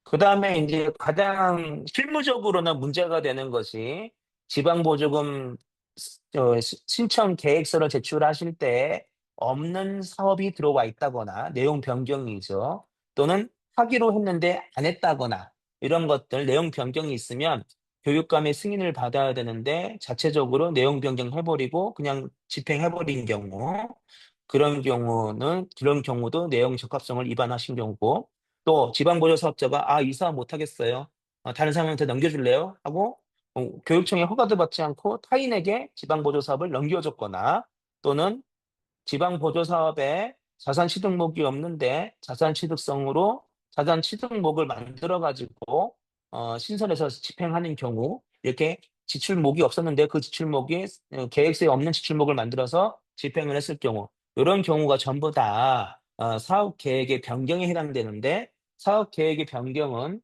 그 다음에 이제 가장 실무적으로는 문제가 되는 것이 지방보조금 신청 계획서를 제출하실 때 없는 사업이 들어와 있다거나 내용 변경이죠. 또는 하기로 했는데 안 했다거나 이런 것들 내용 변경이 있으면 교육감의 승인을 받아야 되는데 자체적으로 내용 변경해버리고 그냥 집행해버린 경우 그런 경우도 내용 적합성을 위반하신 경우고 또 지방보조 사업자가 이 사업 못하겠어요. 다른 사람한테 넘겨줄래요? 하고 교육청의 허가도 받지 않고 타인에게 지방보조 사업을 넘겨줬거나 또는 지방보조 사업에 자산 취득목이 없는데 자산 취득목을 만들어 가지고 신설해서 집행하는 경우 이렇게 지출목이 없었는데 그 지출목이 계획서에 없는 지출목을 만들어서 집행을 했을 경우 이런 경우가 전부 다 사업 계획의 변경에 해당되는데 사업 계획의 변경은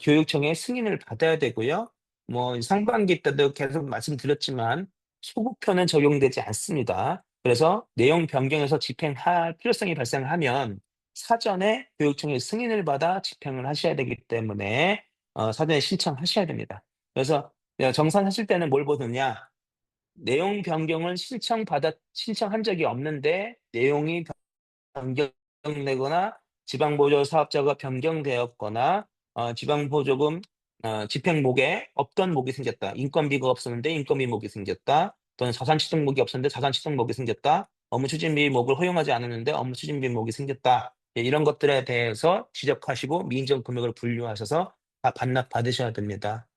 교육청의 승인을 받아야 되고요. 뭐 상반기 때도 계속 말씀드렸지만 소급표는 적용되지 않습니다. 그래서 내용 변경에서 집행할 필요성이 발생하면 사전에 교육청의 승인을 받아 집행을 하셔야 되기 때문에 사전에 신청하셔야 됩니다. 그래서 정산하실 때는 뭘 보느냐? 내용 변경을 신청한 적이 없는데 내용이 변경되거나 지방보조 사업자가 변경되었거나 지방보조금 집행목에 없던 목이 생겼다. 인건비가 없었는데 인건비목이 생겼다. 또는 자산취득목이 없었는데 자산취득목이 생겼다. 업무추진비목을 허용하지 않았는데 업무추진비목이 생겼다. 예, 이런 것들에 대해서 지적하시고 미인정금액을 분류하셔서 다 반납받으셔야 됩니다.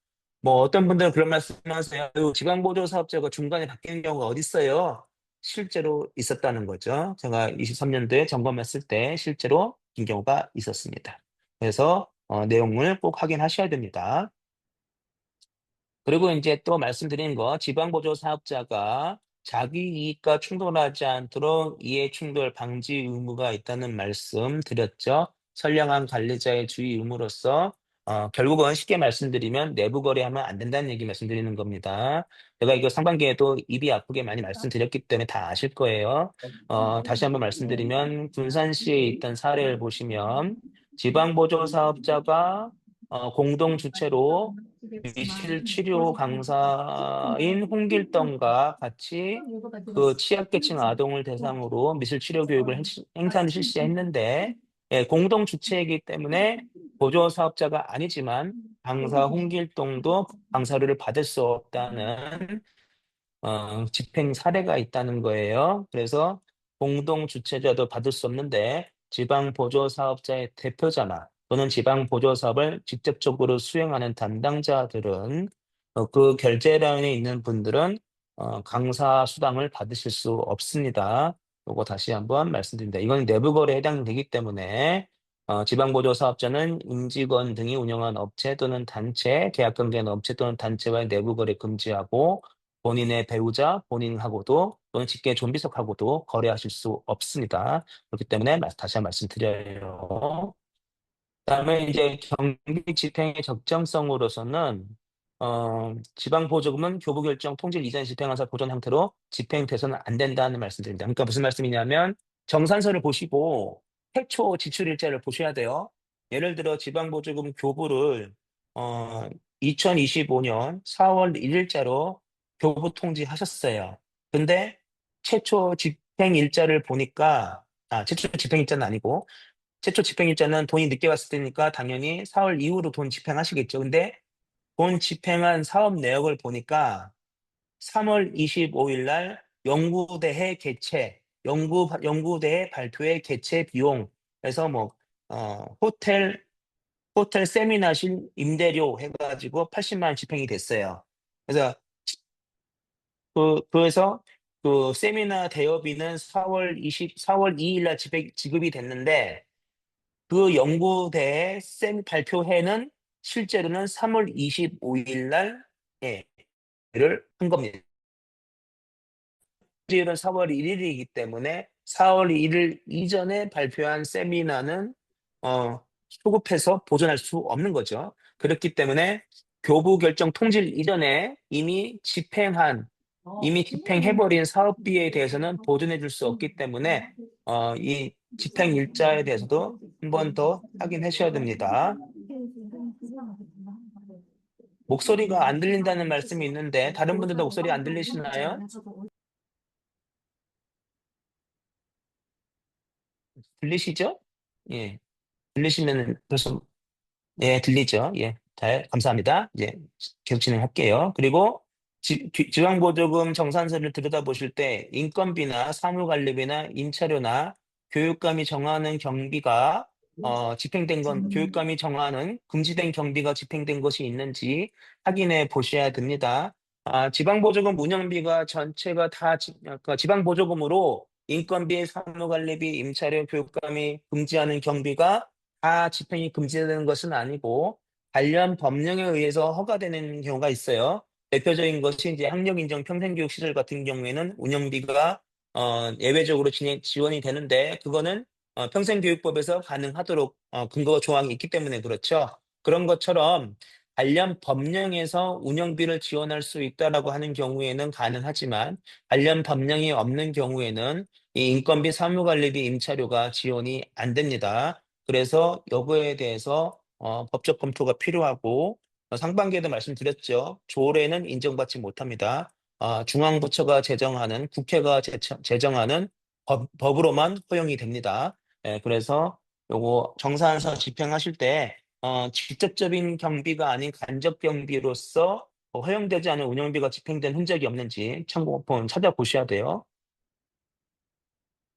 뭐 어떤 분들은 그런 말씀하세요. 지방보조 사업자가 중간에 바뀌는 경우가 어디 있어요? 실제로 있었다는 거죠. 제가 23년도에 점검했을 때 실제로 긴 경우가 있었습니다. 그래서 내용을 꼭 확인하셔야 됩니다. 그리고 이제 또 말씀드린 거, 지방보조 사업자가 자기 이익과 충돌하지 않도록 이해충돌 방지 의무가 있다는 말씀 드렸죠. 선량한 관리자의 주의 의무로서 결국은 쉽게 말씀드리면 내부 거래하면 안 된다는 얘기 말씀드리는 겁니다. 제가 이거 상반기에도 입이 아프게 많이 말씀드렸기 때문에 다 아실 거예요. 다시 한번 말씀드리면 군산시에 있던 사례를 보시면 지방보조 사업자가 공동 주체로 미실 치료 강사인 홍길동과 같이 그 취약계층 아동을 대상으로 미술 치료 교육을 행사는 실시했는데 공동 주체이기 때문에 보조 사업자가 아니지만 강사 홍길동도 강사료를 받을 수 없다는 집행 사례가 있다는 거예요. 그래서 공동 주체자도 받을 수 없는데 지방 보조 사업자의 대표자나 또는 지방 보조 사업을 직접적으로 수행하는 담당자들은 그 결제라인에 있는 분들은 강사 수당을 받으실 수 없습니다. 요거 다시 한번 말씀드립니다. 이건 내부 거래에 해당되기 때문에 지방 보조 사업자는 임직원 등이 운영한 업체 또는 단체, 계약 관계한 업체 또는 단체와의 내부 거래 금지하고 본인의 배우자, 본인하고도 또는 직계 좀비속하고도 거래하실 수 없습니다. 그렇기 때문에 다시 한 번 말씀드려요. 그다음에 이제 경비 집행의 적정성으로서는 지방보조금은 교부결정 통질 이전 집행하사 보존 형태로 집행돼서는 안 된다는 말씀드립니다. 그러니까 무슨 말씀이냐면 정산서를 보시고 최초 지출 일자를 보셔야 돼요. 예를 들어 지방보조금 교부를 어, 2025년 4월 1일자로 교부 통지하셨어요. 근데 최초 집행 일자를 보니까 최초 집행 일자는 아니고 최초 집행일자는 돈이 늦게 왔을 때니까 당연히 4월 이후로 돈 집행하시겠죠. 근데 돈 집행한 사업 내역을 보니까 3월 25일 날 연구대회 개최, 연구대회 발표회 개최 비용에서 뭐, 호텔 세미나실 임대료 해가지고 80만 원 집행이 됐어요. 그래서 그래서 그 세미나 대여비는 4월 2일 날 지급이 됐는데 그 연구대회 발표회는 실제로는 3월 25일 날 예, 한 겁니다. 일은 4월 1일이기 때문에 4월 1일 이전에 발표한 세미나는 소급해서 보존할 수 없는 거죠. 그렇기 때문에 교부 결정 통질 이전에 이미 집행해버린 사업비에 대해서는 보존해 줄 수 없기 때문에 이 집행 일자에 대해서도 한 번 더 확인하셔야 됩니다. 목소리가 안 들린다는 말씀이 있는데 다른 분들도 목소리 안 들리시나요? 들리시죠? 예. 들리시면 벌써 예, 들리죠? 예. 잘, 감사합니다. 이제 계속 진행할게요. 그리고 지방보조금 정산서를 들여다보실 때 인건비나 사무관리비나 임차료나 교육감이 정하는 경비가 교육감이 정하는 금지된 경비가 집행된 것이 있는지 확인해 보셔야 됩니다. 지방보조금 운영비가 전체가 다 그러니까 지방보조금으로 인건비, 사무관리비, 임차료, 교육감이 금지하는 경비가 다 집행이 금지되는 것은 아니고 관련 법령에 의해서 허가되는 경우가 있어요. 대표적인 것이 이제 학력인정 평생교육 시설 같은 경우에는 운영비가 예외적으로 지원이 되는데 그거는 평생교육법에서 가능하도록 근거 조항이 있기 때문에 그렇죠. 그런 것처럼 관련 법령에서 운영비를 지원할 수 있다라고 하는 경우에는 가능하지만 관련 법령이 없는 경우에는 이 인건비, 사무관리비, 임차료가 지원이 안 됩니다. 그래서 여부에 대해서 법적 검토가 필요하고 상반기에도 말씀드렸죠. 조례는 인정받지 못합니다. 중앙부처가 제정하는 국회가 제정하는 법으로만 허용이 됩니다. 예, 그래서 요거 정산서 집행하실 때 직접적인 경비가 아닌 간접 경비로서 허용되지 않은 운영비가 집행된 흔적이 없는지 참고 찾아보셔야 돼요.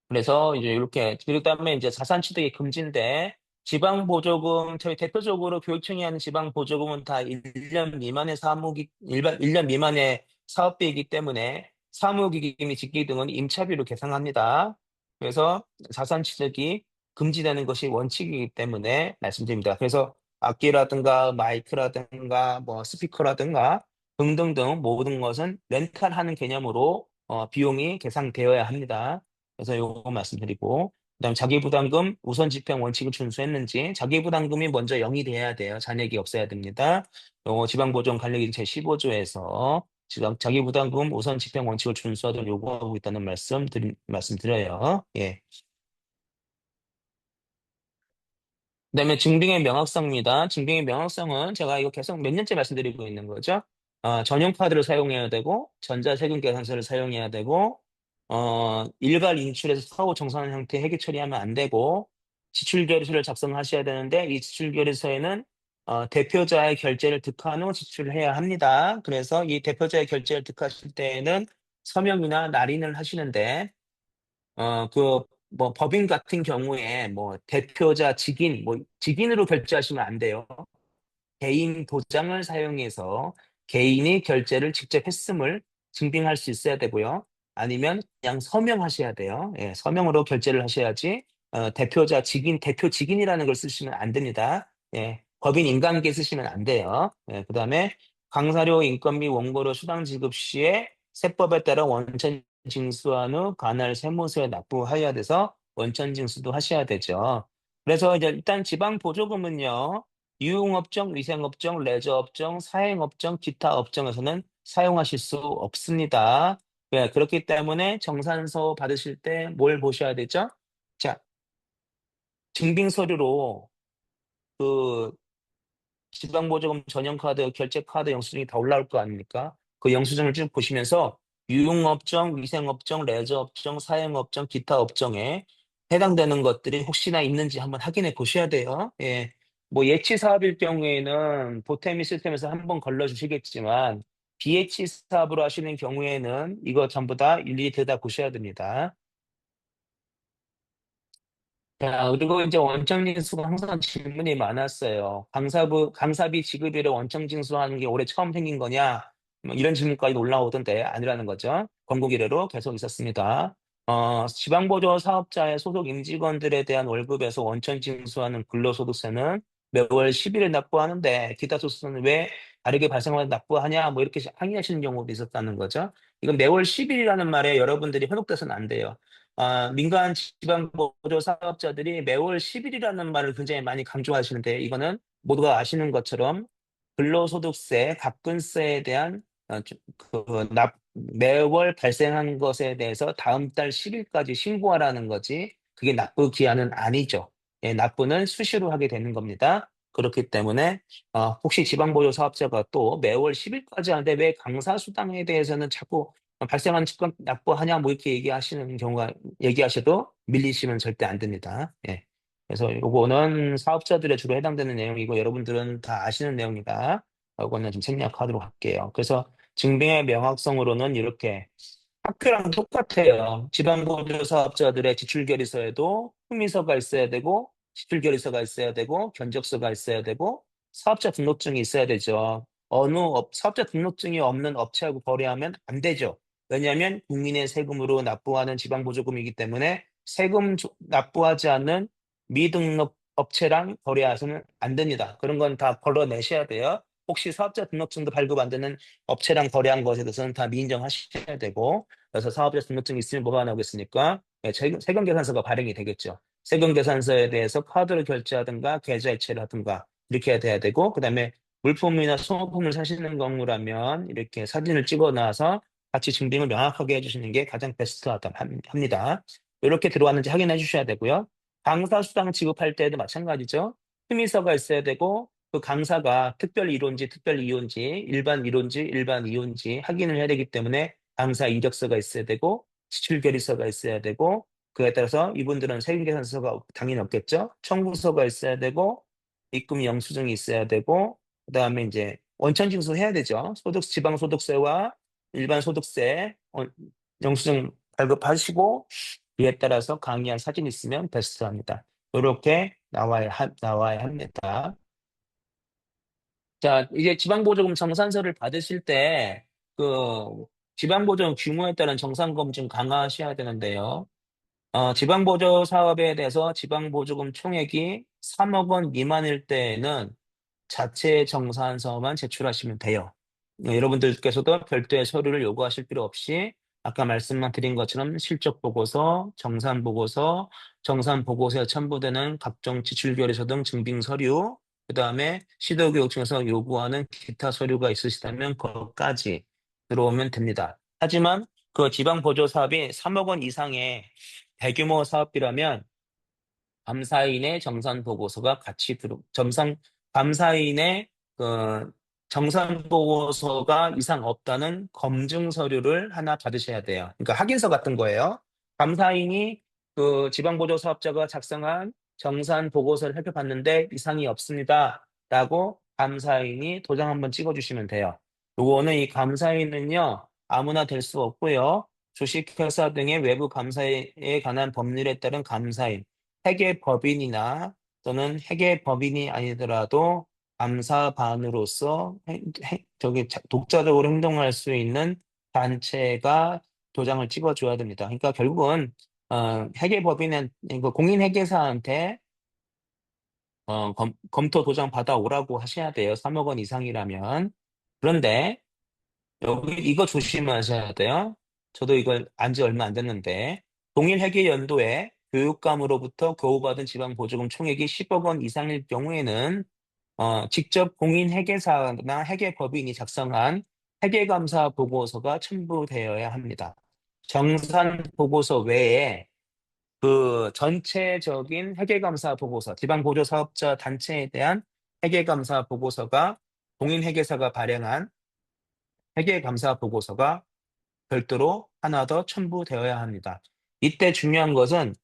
그래서 이제 이렇게 그다음에 이제 자산 취득이 금지인데 지방 보조금 저희 대표적으로 교육청이 하는 지방 보조금은 다 1년 미만의 일반 1년 미만의 사업비이기 때문에 사무기기 및 직기 등은 임차비로 계산합니다. 그래서 자산 취득이 금지되는 것이 원칙이기 때문에 말씀드립니다. 그래서 악기라든가 마이크라든가 뭐 스피커라든가 등등등 모든 것은 렌탈하는 개념으로 비용이 계산되어야 합니다. 그래서 요거 말씀드리고, 그다음 자기부담금 우선 집행 원칙을 준수했는지 자기부담금이 먼저 0이 돼야 돼요. 잔액이 없어야 됩니다. 요거 지방보존관리기 제15조에서 지금 자기부담금 우선 집행 원칙을 준수하도록 요구하고 있다는 말씀드려요. 예. 그다음에 증빙의 명확성입니다. 증빙의 명확성은 제가 이거 계속 몇 년째 말씀드리고 있는 거죠. 전용카드를 사용해야 되고, 전자세금 계산서를 사용해야 되고, 일괄 인출해서 사후 정산 형태 회계 처리하면 안 되고, 지출결의서를 작성하셔야 되는데, 이 지출결의서에는 대표자의 결제를 득한 후 지출해야 합니다. 그래서 이 대표자의 결제를 득하실 때에는 서명이나 날인을 하시는데, 뭐, 법인 같은 경우에, 뭐, 대표자, 직인, 뭐, 직인으로 결제하시면 안 돼요. 개인 도장을 사용해서 개인이 결제를 직접 했음을 증빙할 수 있어야 되고요. 아니면 그냥 서명하셔야 돼요. 예, 서명으로 결제를 하셔야지, 대표자, 직인, 대표 직인이라는 걸 쓰시면 안 됩니다. 예, 법인 인간계 쓰시면 안 돼요. 예, 그 다음에 강사료 인건비 원고료 수당 지급 시에 세법에 따라 원천 징수한 후 관할 세무서에 납부하여야 돼서 원천 징수도 하셔야 되죠. 그래서 이제 일단 지방 보조금은요. 유흥업종, 위생업종, 레저업종, 사행업종, 기타 업종에서는 사용하실 수 없습니다. 예, 그렇기 때문에 정산서 받으실 때 뭘 보셔야 되죠? 자, 증빙 서류로 그 지방보조금 전용카드, 결제카드 영수증이 다 올라올 거 아닙니까? 그 영수증을 쭉 보시면서 유흥업종, 위생업종, 레저업종, 사행업종, 기타 업종에 해당되는 것들이 혹시나 있는지 한번 확인해 보셔야 돼요. 예. 뭐 예치 사업일 경우에는 보태미 시스템에서 한번 걸러주시겠지만 비예치 사업으로 하시는 경우에는 이거 전부 다 일일이 들여다보셔야 됩니다. 자, 그리고 이제 원청징수가 항상 질문이 많았어요. 강사비 지급일에 원청징수하는 게 올해 처음 생긴 거냐? 뭐 이런 질문까지 올라오던데 아니라는 거죠. 권고 이래로 계속 있었습니다. 지방보조 사업자의 소속 임직원들에 대한 월급에서 원천징수하는 근로소득세는 매월 10일을 납부하는데 기타 소득세는 왜 다르게 발생하면 납부하냐 뭐 이렇게 항의하시는 경우도 있었다는 거죠. 이건 매월 10일이라는 말에 여러분들이 현혹돼서는 안 돼요. 민간 지방보조 사업자들이 매월 10일이라는 말을 굉장히 많이 강조하시는데 이거는 모두가 아시는 것처럼 근로소득세, 갑근세에 대한 매월 발생한 것에 대해서 다음 달 10일까지 신고하라는 거지 그게 납부 기한은 아니죠. 예, 납부는 수시로 하게 되는 겁니다. 그렇기 때문에 혹시 지방보조 사업자가 또 매월 10일까지 하는데 왜 강사수당에 대해서는 자꾸 발생하는 직권 납부하냐 뭐 이렇게 얘기하시는 경우가 얘기하셔도 밀리시면 절대 안 됩니다. 예. 그래서 요거는 사업자들의 주로 해당되는 내용이고 여러분들은 다 아시는 내용이다. 요거는 좀 생략하도록 할게요. 그래서 증빙의 명확성으로는 이렇게 학교랑 똑같아요. 지방보조 사업자들의 지출결의서에도 흠의서가 있어야 되고, 지출결의서가 있어야 되고, 견적서가 있어야 되고, 사업자 등록증이 있어야 되죠. 사업자 등록증이 없는 업체하고 거래하면 안 되죠. 왜냐하면 국민의 세금으로 납부하는 지방보조금이기 때문에 납부하지 않는 미등록 업체랑 거래하서는 안 됩니다. 그런 건 다 걸러내셔야 돼요. 혹시 사업자 등록증도 발급 안 되는 업체랑 거래한 것에 대해서는 다 미인정하셔야 되고, 그래서 사업자 등록증이 있으면 뭐가 나오겠습니까? 네, 세금계산서가 발행이 되겠죠. 세금계산서에 대해서 카드로 결제하든가 계좌이체를 하든가 이렇게 해야 되고, 그다음에 물품이나 소모품을 사시는 경우라면 이렇게 사진을 찍어 놔서 같이 증빙을 명확하게 해주시는 게 가장 베스트하다 합니다. 이렇게 들어왔는지 확인해 주셔야 되고요. 강사수당 지급할 때도 마찬가지죠. 흠의서가 있어야 되고 그 강사가 특별 1호인지 특별 2호인지 일반 1호인지 일반 2호인지 확인을 해야 되기 때문에 강사 이력서가 있어야 되고 지출결의서가 있어야 되고 그에 따라서 이분들은 세금계산서가 당연히 없겠죠. 청구서가 있어야 되고 입금 영수증이 있어야 되고 그다음에 이제 원천징수 해야 되죠. 지방소득세와 일반 소득세 영수증 발급하시고 이에 따라서 강의한 사진 있으면 베스트합니다. 이렇게 나와야 합니다. 자, 이제 지방보조금 정산서를 받으실 때, 그, 지방보조금 규모에 따른 정산검증 강화하셔야 되는데요. 지방보조 사업에 대해서 지방보조금 총액이 3억 원 미만일 때에는 자체 정산서만 제출하시면 돼요. 여러분들께서도 별도의 서류를 요구하실 필요 없이 아까 말씀만 드린 것처럼 실적 보고서, 정산 보고서, 정산 보고서에 첨부되는 각종 지출결의서 등 증빙 서류, 그다음에 시도교육청에서 요구하는 기타 서류가 있으시다면 그것까지 들어오면 됩니다. 하지만 그 지방 보조 사업이 3억 원 이상의 대규모 사업이라면 감사인의 정산 보고서가 같이 감사인의 그 정산 보고서가 이상 없다는 검증 서류를 하나 받으셔야 돼요. 그러니까 확인서 같은 거예요. 감사인이 그 지방보조 사업자가 작성한 정산 보고서를 살펴봤는데 이상이 없습니다. 라고 감사인이 도장 한번 찍어주시면 돼요. 요거는 이 감사인은요, 아무나 될 수 없고요. 주식회사 등의 외부 감사에 관한 법률에 따른 감사인, 회계법인이나 또는 회계법인이 아니더라도 감사반으로서 독자적으로 행동할 수 있는 단체가 도장을 찍어줘야 됩니다. 그러니까 결국은 회계법인은 그 공인회계사한테 검토 도장 받아오라고 하셔야 돼요. 3억 원 이상이라면. 그런데 여기 이거 조심하셔야 돼요. 저도 이걸 안지 얼마 안 됐는데 동일 회계 연도에 교육감으로부터 교부받은 지방 보조금 총액이 10억 원 이상일 경우에는 직접 공인 회계사나 회계법인이 작성한 회계감사 보고서가 첨부되어야 합니다. 정산 보고서 외에 그 전체적인 회계감사 보고서, 지방보조사업자 단체에 대한 회계감사 보고서가 공인회계사가 발행한 회계감사 보고서가 별도로 하나 더 첨부되어야 합니다. 이때 중요한 것은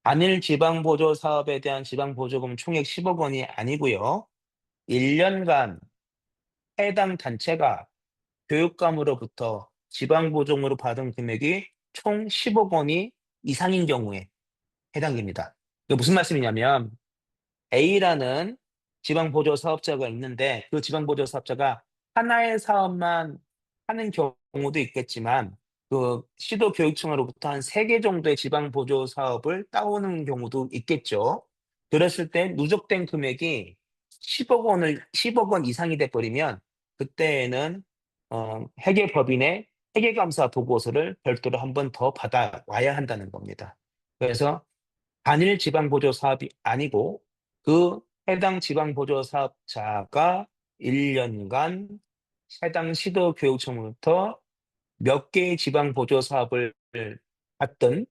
단일 지방보조 사업에 대한 지방보조금 총액 10억 원이 아니고요. 1년간 해당 단체가 교육감으로부터 지방보조금으로 받은 금액이 총 10억 원이 이상인 경우에 해당됩니다. 이게 무슨 말씀이냐면 A라는 지방보조 사업자가 있는데 그 지방보조 사업자가 하나의 사업만 하는 경우도 있겠지만 그 시도교육청으로부터 한 3개 정도의 지방보조 사업을 따오는 경우도 있겠죠. 그랬을 때 누적된 금액이 10억 원 이상이 돼버리면 그때에는 회계법인의 회계감사 보고서를 별도로 한 번 더 받아와야 한다는 겁니다. 그래서 단일 지방보조 사업이 아니고 그 해당 지방보조 사업자가 1년간 해당 시도교육청으로부터 몇 개의 지방보조 사업을 받든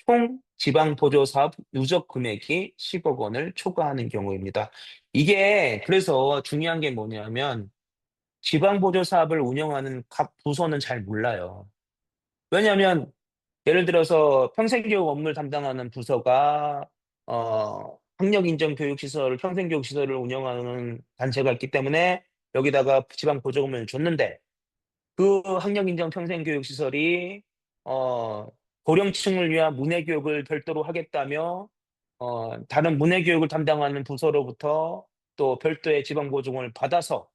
총 지방보조 사업 누적 금액이 10억 원을 초과하는 경우입니다. 이게 그래서 중요한 게 뭐냐면 지방보조 사업을 운영하는 각 부서는 잘 몰라요. 왜냐하면 예를 들어서 평생교육 업무를 담당하는 부서가 학력인정교육시설, 평생교육시설을 운영하는 단체가 있기 때문에 여기다가 지방보조금을 줬는데 그 학력인정 평생교육시설이 어, 고령층을 위한 문해교육을 별도로 하겠다며 다른 문해교육을 담당하는 부서로부터 또 별도의 지방보조금을 받아서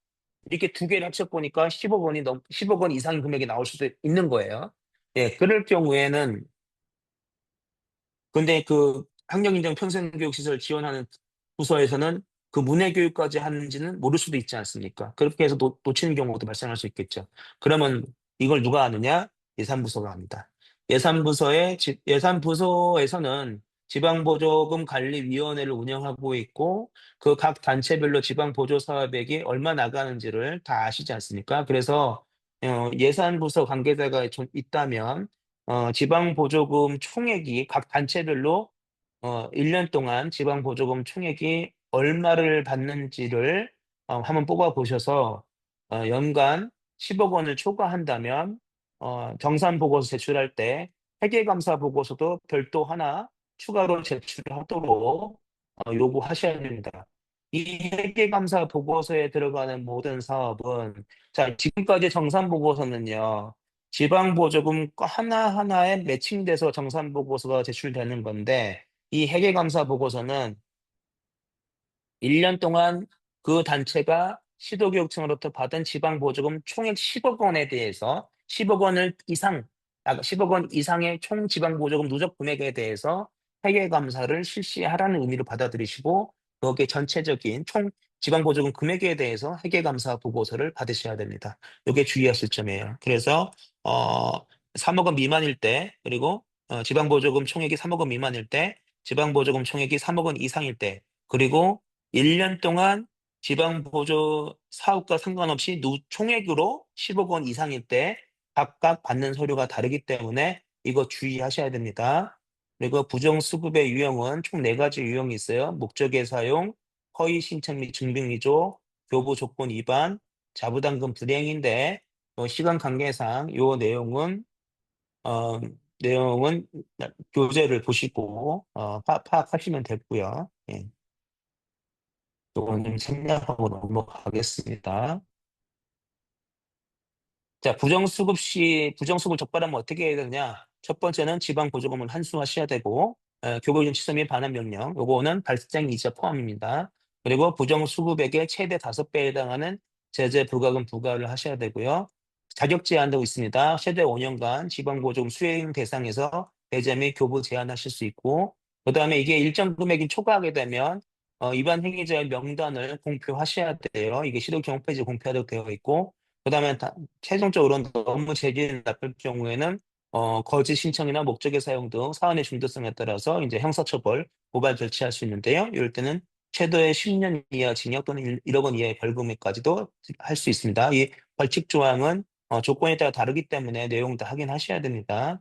이렇게 두 개를 합쳐 보니까 10억 원 이상 금액이 나올 수도 있는 거예요. 예, 그럴 경우에는 근데 그 학력인정 평생교육시설 지원하는 부서에서는 그 문해교육까지 하는지는 모를 수도 있지 않습니까? 그렇게 해서 놓치는 경우도 발생할 수 있겠죠. 그러면 이걸 누가 하느냐? 예산부서가 합니다. 예산부서에서는 지방보조금 관리위원회를 운영하고 있고 그 각 단체별로 지방보조 사업액이 얼마 나가는지를 다 아시지 않습니까? 그래서 예산부서 관계자가 좀 있다면 지방보조금 총액이 각 단체별로 1년 동안 지방보조금 총액이 얼마를 받는지를 한번 뽑아 보셔서 연간 10억 원을 초과한다면 정산보고서 제출할 때 회계감사 보고서도 별도 하나 추가로 제출하도록 요구하셔야 됩니다. 이 회계감사 보고서에 들어가는 모든 사업은 자, 지금까지 정산보고서는요. 지방보조금 하나하나에 매칭돼서 정산보고서가 제출되는 건데 이 회계감사 보고서는 1년 동안 그 단체가 시도교육청으로부터 받은 지방보조금 총액 10억 원에 대해서 10억 원을 이상, 10억 원 이상의 총 지방보조금 누적 금액에 대해서 회계감사를 실시하라는 의미로 받아들이시고 거기에 전체적인 총 지방보조금 금액에 대해서 회계감사 보고서를 받으셔야 됩니다. 이게 주의하실 점이에요. 그래서 3억 원 미만일 때 그리고 지방보조금 총액이 3억 원 미만일 때 지방보조금 총액이 3억 원 이상일 때 그리고 1년 동안 지방보조 사업과 상관없이 총액으로 10억 원 이상일 때 각각 받는 서류가 다르기 때문에 이거 주의하셔야 됩니다. 그리고 부정수급의 유형은 총 4가지 유형이 있어요. 목적의 사용, 허위 신청 및 증빙위조, 교부 조건 위반, 자부담금 불이행인데 시간 관계상 이 어, 내용은 교재를 보시고 파악하시면 되고요. 예. 이건 좀 생략하고 넘어가겠습니다. 자, 부정수급 적발하면 어떻게 해야 되느냐? 첫 번째는 지방보조금을 환수하셔야 되고, 교부금 취소 및 반환 명령, 요거는 발생 이자 포함입니다. 그리고 부정수급액의 최대 5배에 해당하는 제재 부과금 부과를 하셔야 되고요. 자격 제한도 있습니다. 최대 5년간 지방보조금 수행 대상에서 배제 및 교부 제한하실 수 있고, 그 다음에 이게 일정 금액이 초과하게 되면 위반 행위자의 명단을 공표하셔야 돼요. 이게 시도경 홈페이지에 공표하도록 되어 있고, 그다음에 최종적으로 너무 재질이 나쁠 경우에는 거짓 신청이나 목적의 사용 등 사안의 중대성에 따라서 이제 형사처벌, 고발 절차할 수 있는데요. 이럴 때는 최도의 10년 이하 징역 또는 1억 원 이하의 벌금까지도 할 수 있습니다. 이 벌칙 조항은 조건에 따라 다르기 때문에 내용 다 확인하셔야 됩니다.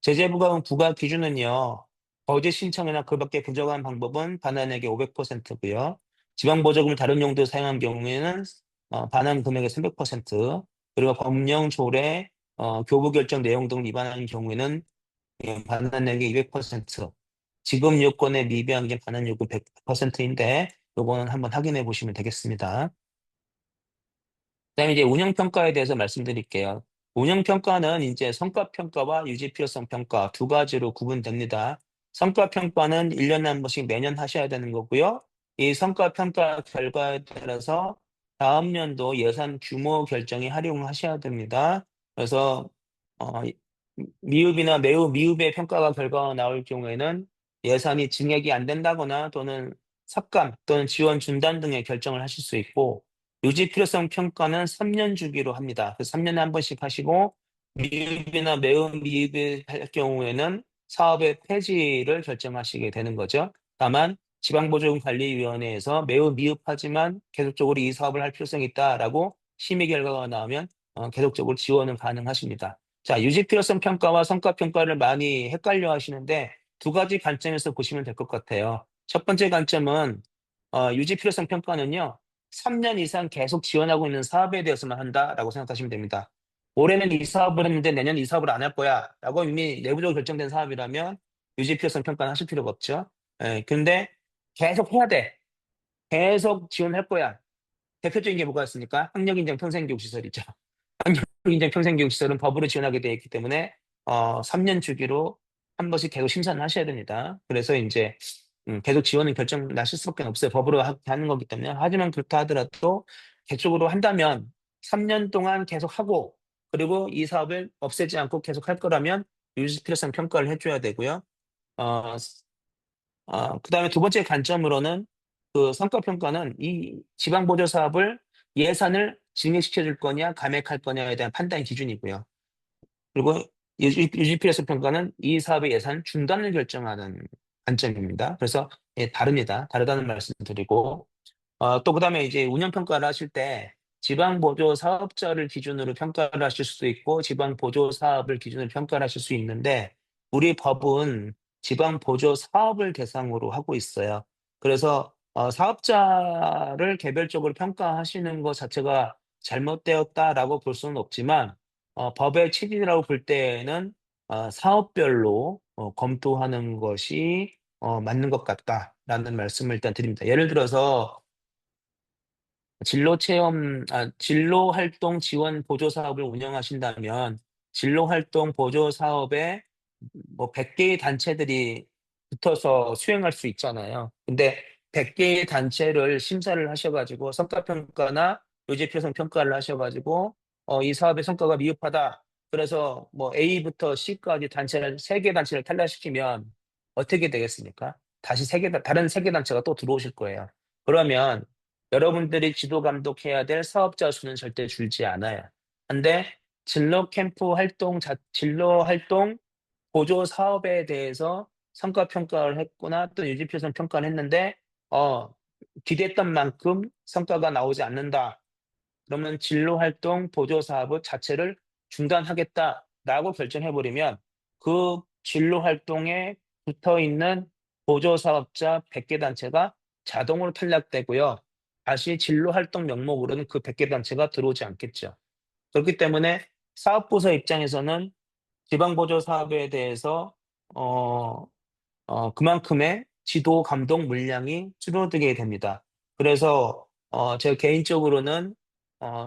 제재부과금 부과 기준은요. 거짓 신청이나 그 밖에 부정한 방법은 반환액의 500%고요. 지방보조금을 다른 용도에 사용한 경우에는 반환 금액의 300%, 그리고 법령 조례, 교부 결정 내용 등 위반하는 경우에는 반환액의 200%, 지급 요건에 미비한 게 반환 요금 100%인데 요거는 한번 확인해 보시면 되겠습니다. 그다음에 이제 운영평가에 대해서 말씀드릴게요. 운영평가는 이제 성과평가와 유지필요성 평가 두 가지로 구분됩니다. 성과평가는 1년에 한 번씩 매년 하셔야 되는 거고요. 이 성과평가 결과에 따라서 다음 연도 예산 규모 결정에 활용하셔야 됩니다. 그래서 어, 미흡이나 매우 미흡의 평가가 결과가 나올 경우에는 예산이 증액이 안 된다거나 또는 삭감 또는 지원 중단 등의 결정을 하실 수 있고, 유지 필요성 평가는 3년 주기로 합니다. 그래서 3년에 한 번씩 하시고, 미흡이나 매우 미흡이 할 경우에는 사업의 폐지를 결정하시게 되는 거죠. 다만 지방보조금관리위원회에서 매우 미흡하지만 계속적으로 이 사업을 할 필요성이 있다라고 심의 결과가 나오면 계속적으로 지원은 가능하십니다. 자, 유지 필요성 평가와 성과 평가를 많이 헷갈려 하시는데 두 가지 관점에서 보시면 될 것 같아요. 첫 번째 관점은 유지 필요성 평가는요, 3년 이상 계속 지원하고 있는 사업에 대해서만 한다라고 생각하시면 됩니다. 올해는 이 사업을 했는데 내년 이 사업을 안 할 거야 라고 이미 내부적으로 결정된 사업이라면 유지 필요성 평가는 하실 필요가 없죠. 예, 근데 계속 해야 돼. 계속 지원할 거야. 대표적인 게 뭐가 있습니까? 학력인정 평생교육시설이죠. 학력인정 평생교육시설은 법으로 지원하게 되어 있기 때문에 3년 주기로 한 번씩 계속 심사를 하셔야 됩니다. 그래서 이제 계속 지원은 결정 나실 수밖에 없어요. 법으로 하는 거기 때문에. 하지만 그렇다 하더라도 개쪽으로 한다면 3년 동안 계속 하고 그리고 이 사업을 없애지 않고 계속 할 거라면 유지 필요성 평가를 해줘야 되고요. 어, 그다음에 두 번째 관점으로는 그 성과평가는 이 지방보조 사업을 예산을 증액시켜 줄 거냐, 감액할 거냐에 대한 판단 기준이고요. 그리고 유지필요성 평가는 이 사업의 예산 중단을 결정하는 관점입니다. 그래서 예, 다릅니다. 다르다는 말씀 드리고 또 그다음에 이제 운영 평가를 하실 때 지방 보조 사업자를 기준으로 평가를 하실 수도 있고 지방 보조 사업을 기준으로 평가를 하실 수 있는데 우리 법은 지방 보조 사업을 대상으로 하고 있어요. 그래서 사업자를 개별적으로 평가하시는 것 자체가 잘못되었다라고 볼 수는 없지만 법의 취지라고 볼 때에는 사업별로 검토하는 것이 맞는 것 같다라는 말씀을 일단 드립니다. 예를 들어서 진로 활동 지원 보조 사업을 운영하신다면, 진로 활동 보조 사업에 뭐 100개의 단체들이 붙어서 수행할 수 있잖아요. 근데 100개의 단체를 심사를 하셔가지고 성과평가나 요지필요성 평가를 하셔가지고 이 사업의 성과가 미흡하다. 그래서 뭐 A부터 C까지 단체를, 3개 단체를 탈락시키면 어떻게 되겠습니까? 다시 다른 3개 단체가 또 들어오실 거예요. 그러면 여러분들이 지도 감독해야 될 사업자 수는 절대 줄지 않아요. 근데 진로 활동 보조 사업에 대해서 성과 평가를 했거나 또 유지표선 평가를 했는데 어, 기대했던 만큼 성과가 나오지 않는다. 그러면 진로 활동 보조 사업 자체를 중단하겠다라고 결정해버리면 그 진로 활동에 붙어 있는 보조 사업자 100개 단체가 자동으로 탈락되고요. 다시 진로 활동 명목으로는 그 100개 단체가 들어오지 않겠죠. 그렇기 때문에 사업부서 입장에서는 지방보조 사업에 대해서 어, 그만큼의 지도 감독 물량이 줄어들게 됩니다. 그래서 제가 개인적으로는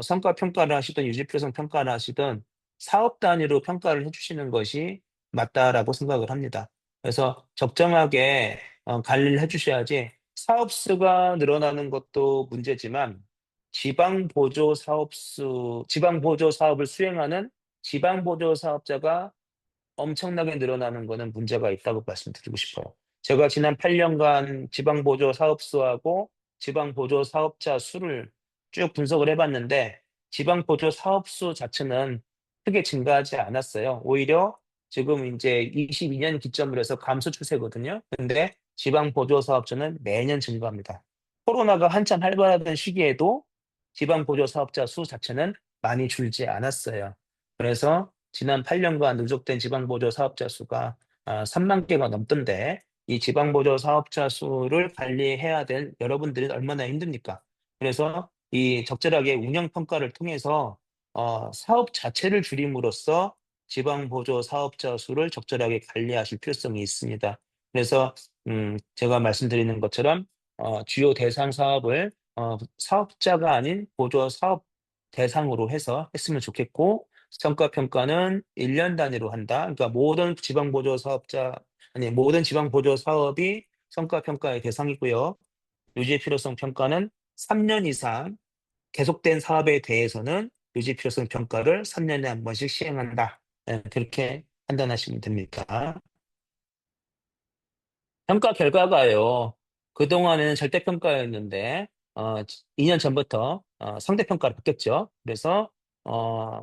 성과 평가를 하시든 유지표성 평가를 하시든 사업 단위로 평가를 해주시는 것이 맞다라고 생각을 합니다. 그래서 적정하게 관리를 해주셔야지 사업 수가 늘어나는 것도 문제지만 지방 보조 사업을 수행하는 지방 보조 사업자가 엄청나게 늘어나는 거는 문제가 있다고 말씀드리고 싶어요. 제가 지난 8년간 지방보조 사업수하고 지방보조 사업자 수를 쭉 분석을 해봤는데 지방보조 사업수 자체는 크게 증가하지 않았어요. 오히려 지금 이제 22년 기점으로 해서 감소 추세거든요. 근데 지방보조 사업자는 매년 증가합니다. 코로나가 한참 활발하던 시기에도 지방보조 사업자 수 자체는 많이 줄지 않았어요. 그래서 지난 8년간 누적된 지방보조 사업자 수가 3만 개가 넘던데 이 지방보조 사업자 수를 관리해야 될 여러분들이 얼마나 힘듭니까? 그래서 이 적절하게 운영평가를 통해서 사업 자체를 줄임으로써 지방보조 사업자 수를 적절하게 관리하실 필요성이 있습니다. 그래서 제가 말씀드리는 것처럼 주요 대상 사업을 사업자가 아닌 보조 사업 대상으로 해서 했으면 좋겠고 성과평가는 1년 단위로 한다. 그러니까 모든 지방보조 사업이 성과평가의 대상이고요. 유지 필요성 평가는 3년 이상 계속된 사업에 대해서는 유지 필요성 평가를 3년에 한 번씩 시행한다. 그렇게 판단하시면 됩니다. 평가 결과가요. 그동안에는 절대평가였는데, 2년 전부터 상대평가로 바뀌었죠. 그래서 어,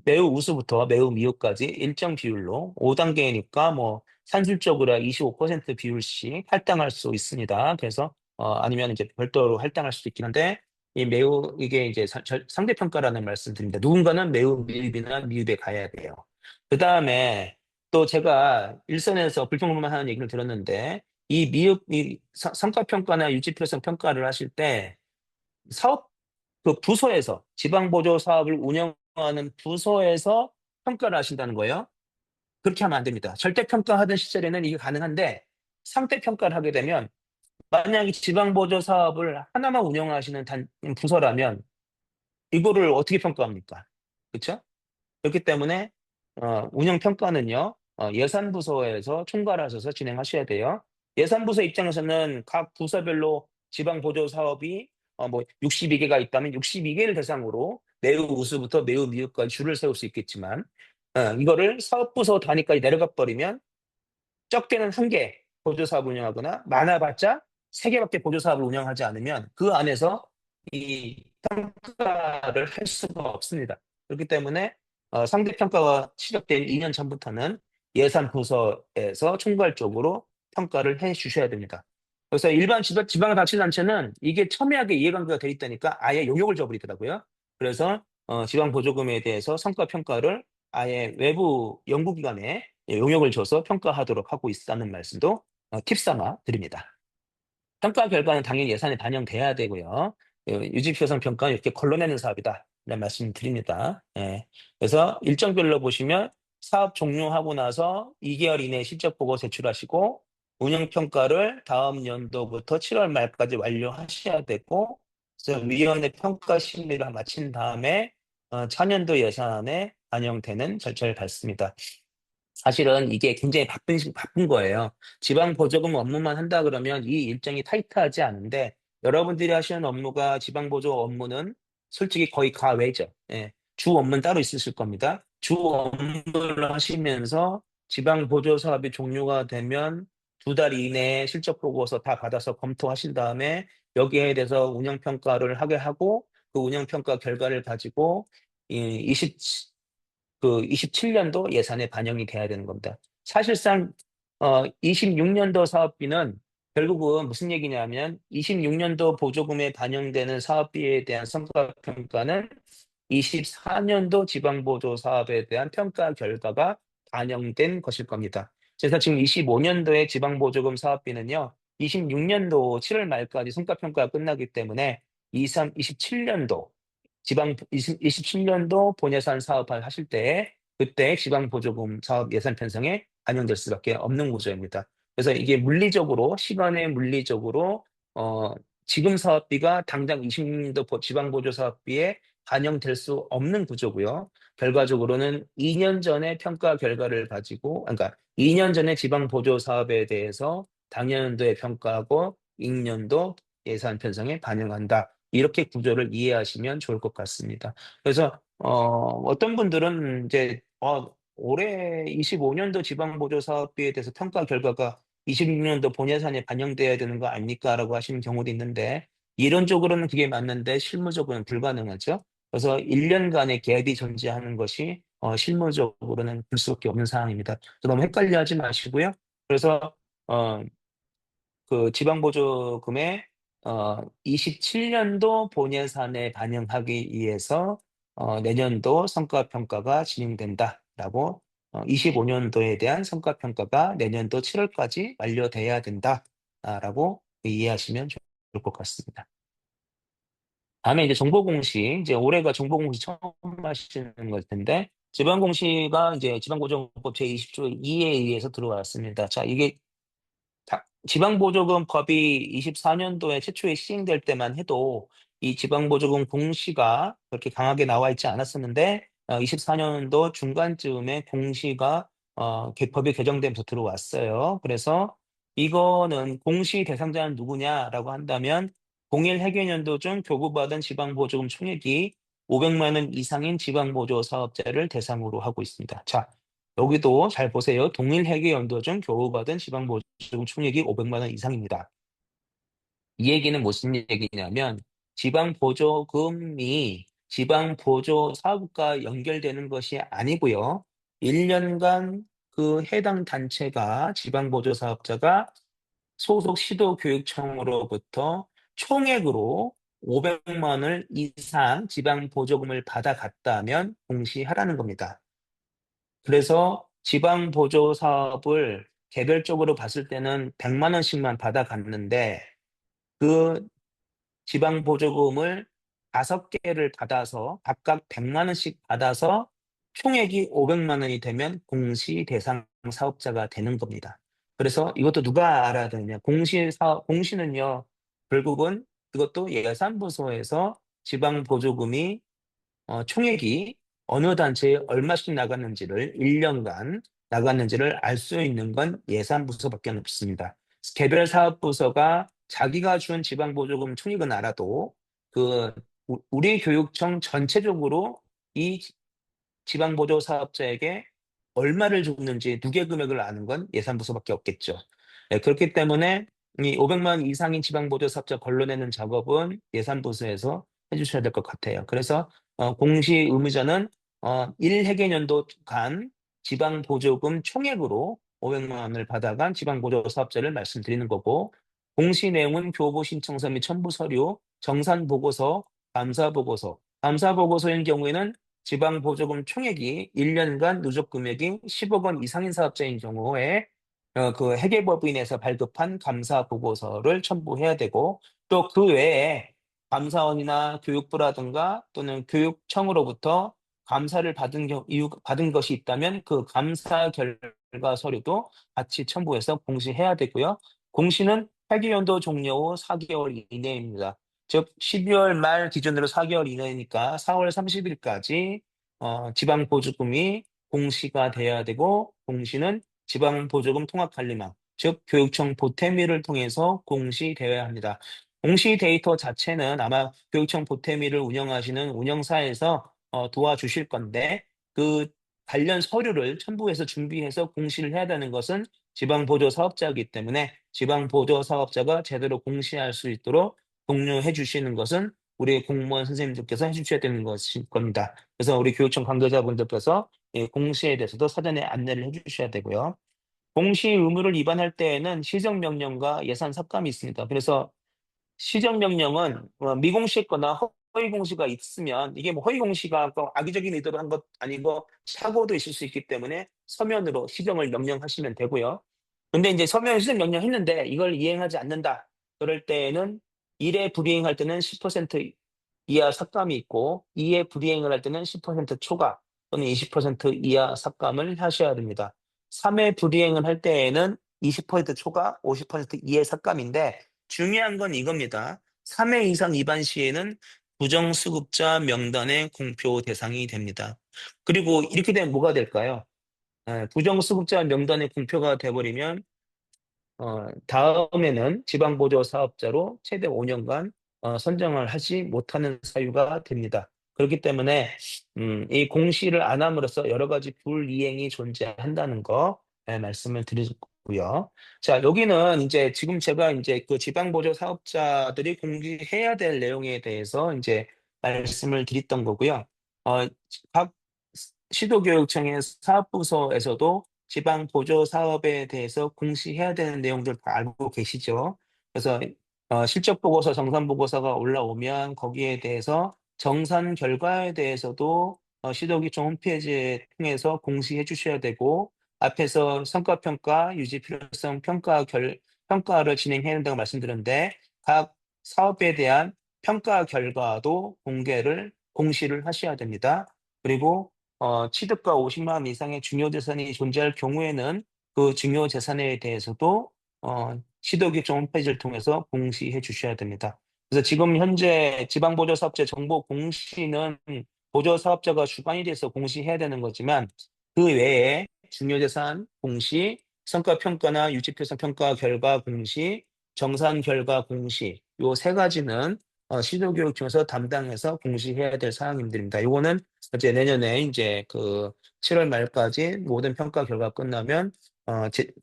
매우 우수부터 매우 미우까지 일정 비율로 5단계니까 뭐 산술적으로 25% 비율씩 할당할 수 있습니다. 그래서 아니면 이제 별도로 할당할 수도 있긴 한데 이 매우 이게 이제 상대평가라는 말씀드립니다. 누군가는 매우 미흡이나 미흡에 가야 돼요. 그다음에 또 제가 일선에서 불평불만 하는 얘기를 들었는데 이 미흡 이 성과평가나 유지필요성 평가를 하실 때 사업 그 부서에서 지방보조 사업을 운영하는 부서에서 평가를 하신다는 거예요. 그렇게 하면 안 됩니다. 절대평가하던 시절에는 이게 가능한데 상대평가를 하게 되면 만약에 지방보조 사업을 하나만 운영하시는 부서라면 이거를 어떻게 평가합니까? 그렇죠? 그렇기 때문에 운영 평가는요 예산부서에서 총괄하셔서 진행하셔야 돼요. 예산부서 입장에서는 각 부서별로 지방보조사업이 뭐 62개가 있다면 62개를 대상으로 매우 우수부터 매우 미흡까지 줄을 세울 수 있겠지만 이거를 사업부서 단위까지 내려가 버리면 적게는 한 개 보조사업을 운영하거나 많아봤자 세 개밖에 보조사업을 운영하지 않으면 그 안에서 이 평가를 할 수가 없습니다. 그렇기 때문에 상대평가가 시작된 2년 전부터는 예산 부서에서 총괄적으로 평가를 해 주셔야 됩니다. 그래서 일반 지방자치단체는 이게 첨예하게 이해관계가 돼 있다니까 아예 용역을 줘버리더라고요. 그래서 지방보조금에 대해서 성과평가를 아예 외부 연구기관에 용역을 줘서 평가하도록 하고 있다는 말씀도 팁삼아 드립니다. 평가 결과는 당연히 예산에 반영돼야 되고요. 유지표선 평가는 이렇게 걸러내는 사업이다. 이런 말씀 드립니다. 예. 그래서 일정별로 보시면 사업 종료하고 나서 2개월 이내에 실적 보고 제출하시고 운영평가를 다음 연도부터 7월 말까지 완료하셔야 되고 그래서 위원회 평가 심의를 마친 다음에 차년도 예산안에 반영되는 절차를 밟습니다. 사실은 이게 굉장히 바쁜 거예요. 지방 보조금 업무만 한다 그러면 이 일정이 타이트하지 않은데 여러분들이 하시는 업무가 지방 보조 업무는 솔직히 거의 과외죠. 예. 주 업무는 따로 있으실 겁니다. 주 업무를 하시면서 지방 보조 사업이 종료가 되면 2달 이내에 실적 보고서 다 받아서 검토하신 다음에 여기에 대해서 운영 평가를 하게 하고 그 운영 평가 결과를 가지고 이 27년도 예산에 반영이 돼야 되는 겁니다. 사실상 26년도 사업비는 결국은 무슨 얘기냐면 26년도 보조금에 반영되는 사업비에 대한 성과평가는 24년도 지방보조 사업에 대한 평가 결과가 반영된 것일 겁니다. 그래서 지금 25년도의 지방보조금 사업비는요, 26년도 7월 말까지 성과평가가 끝나기 때문에 27년도 지방 27년도 본예산 사업을 하실 때 그때 지방보조금 사업 예산 편성에 반영될 수밖에 없는 구조입니다. 그래서 이게 물리적으로 시간의 물리적으로 어, 지금 사업비가 당장 26년도 지방보조 사업비에 반영될 수 없는 구조고요. 결과적으로는 2년 전에 평가 결과를 가지고, 그러니까 2년 전에 지방보조 사업에 대해서 당년도에 평가하고 2년도 예산 편성에 반영한다. 이렇게 구조를 이해하시면 좋을 것 같습니다. 그래서 어떤 분들은 이제 올해 25년도 지방보조 사업비에 대해서 평가 결과가 26년도 본예산에 반영돼야 되는 거 아닙니까라고 하시는 경우도 있는데 이론적으로는 그게 맞는데 실무적으로는 불가능하죠. 그래서 1년간의 갭이 존재하는 것이 실무적으로는 볼 수밖에 없는 상황입니다. 너무 헷갈려하지 마시고요. 그래서 어, 그 지방보조금의 27년도 본예산에 반영하기 위해서 내년도 성과평가가 진행된다라고 25년도에 대한 성과평가가 내년도 7월까지 완료돼야 된다라고 이해하시면 좋을 것 같습니다. 다음에 이제 정보공시, 이제 올해가 정보공시 처음 하시는 걸 텐데, 지방공시가 이제 지방보조법 제20조 2에 의해서 들어왔습니다. 자, 이게 지방보조금법이 24년도에 최초에 시행될 때만 해도 이 지방보조금 공시가 그렇게 강하게 나와 있지 않았었는데 24년도 중간쯤에 공시가 법이 개정되면서 들어왔어요. 그래서 이거는 공시 대상자는 누구냐라고 한다면 공일 회계연도 중 교부받은 지방보조금 총액이 500만 원 이상인 지방보조 사업자를 대상으로 하고 있습니다. 자, 여기도 잘 보세요. 동일 회계 연도 중 교부받은 지방보조금 총액이 500만 원 이상입니다. 이 얘기는 무슨 얘기냐면 지방보조금이 지방보조사업과 연결되는 것이 아니고요. 1년간 그 해당 단체가 지방보조사업자가 소속 시도교육청으로부터 총액으로 500만 원 이상 지방보조금을 받아갔다면 공시하라는 겁니다. 그래서 지방보조사업을 개별적으로 봤을 때는 100만 원씩만 받아갔는데 그 지방보조금을 5개를 받아서 각각 100만 원씩 받아서 총액이 500만 원이 되면 공시 대상 사업자가 되는 겁니다. 그래서 이것도 누가 알아야 되느냐? 공시는요, 결국은 그것도 예산부서에서 지방보조금이 총액이 어느 단체에 얼마씩 나갔는지를 1년간 나갔는지를 알 수 있는 건 예산부서밖에 없습니다. 개별 사업부서가 자기가 준 지방보조금 총액은 알아도 그 우리 교육청 전체적으로 이 지방보조 사업자에게 얼마를 줬는지 누계 금액을 아는 건 예산부서밖에 없겠죠. 네, 그렇기 때문에 이 500만 이상인 지방보조 사업자 걸러내는 작업은 예산부서에서 해주셔야 될 것 같아요. 그래서 공시 의무자는 1회계년도 간 지방보조금 총액으로 500만 원을 받아간 지방보조 사업자를 말씀드리는 거고, 공시 내용은 교부 신청서 및 첨부 서류, 정산 보고서, 감사 보고서, 감사 보고서인 경우에는 지방 보조금 총액이 1년간 누적 금액이 10억 원 이상인 사업자인 경우에 그 회계법인에서 발급한 감사 보고서를 첨부해야 되고, 또 그 외에 감사원이나 교육부라든가 또는 교육청으로부터 감사를 받은 것이 있다면 그 감사 결과 서류도 같이 첨부해서 공시해야 되고요. 공시는 회계연도 종료 후 4개월 이내입니다. 즉 12월 말 기준으로 4개월 이내니까 4월 30일까지 지방보조금이 공시가 돼야 되고, 공시는 지방보조금 통합관리망, 즉 교육청 보태미를 통해서 공시되어야 합니다. 공시 데이터 자체는 아마 교육청 보태미를 운영하시는 운영사에서 도와주실 건데, 그 관련 서류를 첨부해서 준비해서 공시를 해야 되는 것은 지방보조사업자이기 때문에 지방보조사업자가 제대로 공시할 수 있도록 독려해 주시는 것은 우리 공무원 선생님들께서 해주셔야 되는 것일 겁니다. 그래서 우리 교육청 관계자분들께서 공시에 대해서도 사전에 안내를 해주셔야 되고요. 공시 의무를 위반할 때에는 시정명령과 예산 삭감이 있습니다. 그래서 시정명령은 미공시했거나 허위 공시가 있으면, 이게 뭐 허위 공시가 악의적인 의도로 한 것 아니고 사고도 있을 수 있기 때문에 서면으로 시정을 명령하시면 되고요. 근데 이제 서면 시정 명령했는데 이걸 이행하지 않는다. 그럴 때에는 1회 불이행할 때는 10% 이하 삭감이 있고, 2회 불이행을 할 때는 10% 초과 또는 20% 이하 삭감을 하셔야 됩니다. 3회 불이행을 할 때에는 20% 초과, 50% 이하 삭감인데, 중요한 건 이겁니다. 3회 이상 위반 시에는 부정수급자 명단의 공표 대상이 됩니다. 그리고 이렇게 되면 뭐가 될까요? 부정수급자 명단의 공표가 돼버리면 다음에는 지방보조 사업자로 최대 5년간 선정을 하지 못하는 사유가 됩니다. 그렇기 때문에 이 공시를 안 함으로써 여러 가지 불이행이 존재한다는 거 말씀을 드리고요. 자, 여기는 이제 지금 제가 이제 그 지방보조 사업자들이 공개해야 될 내용에 대해서 이제 말씀을 드렸던 거고요. 어, 각 시도교육청의 사업부서에서도 지방 보조 사업에 대해서 공시해야 되는 내용들 다 알고 계시죠? 그래서 실적 보고서, 정산 보고서가 올라오면 거기에 대해서 정산 결과에 대해서도 시도교육청 홈페이지에 통해서 공시해 주셔야 되고, 앞에서 성과평가, 유지 필요성 평가를 진행해야 된다고 말씀드렸는데, 각 사업에 대한 평가 결과도 공시를 하셔야 됩니다. 그리고 취득가 50만 원 이상의 중요재산이 존재할 경우에는 그 중요재산에 대해서도 시도교육청 홈페이지를 통해서 공시해 주셔야 됩니다. 그래서 지금 현재 지방보조사업자 정보 공시는 보조사업자가 주관이 돼서 공시해야 되는 거지만, 그 외에 중요재산 공시, 성과평가나 유지필성 평가 결과 공시, 정산 결과 공시, 요 세 가지는 시도교육청에서 담당해서 공시해야 될 사항들입니다. 요거는 이제 내년에 이제 그 7월 말까지 모든 평가 결과 끝나면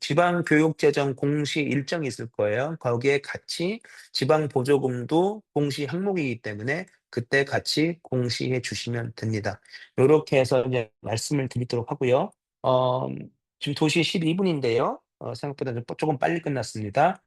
지방교육재정 공시 일정이 있을 거예요. 거기에 같이 지방보조금도 공시 항목이기 때문에 그때 같이 공시해 주시면 됩니다. 요렇게 해서 이제 말씀을 드리도록 하고요. 어, 지금 2시 12분인데요. 생각보다 조금 빨리 끝났습니다.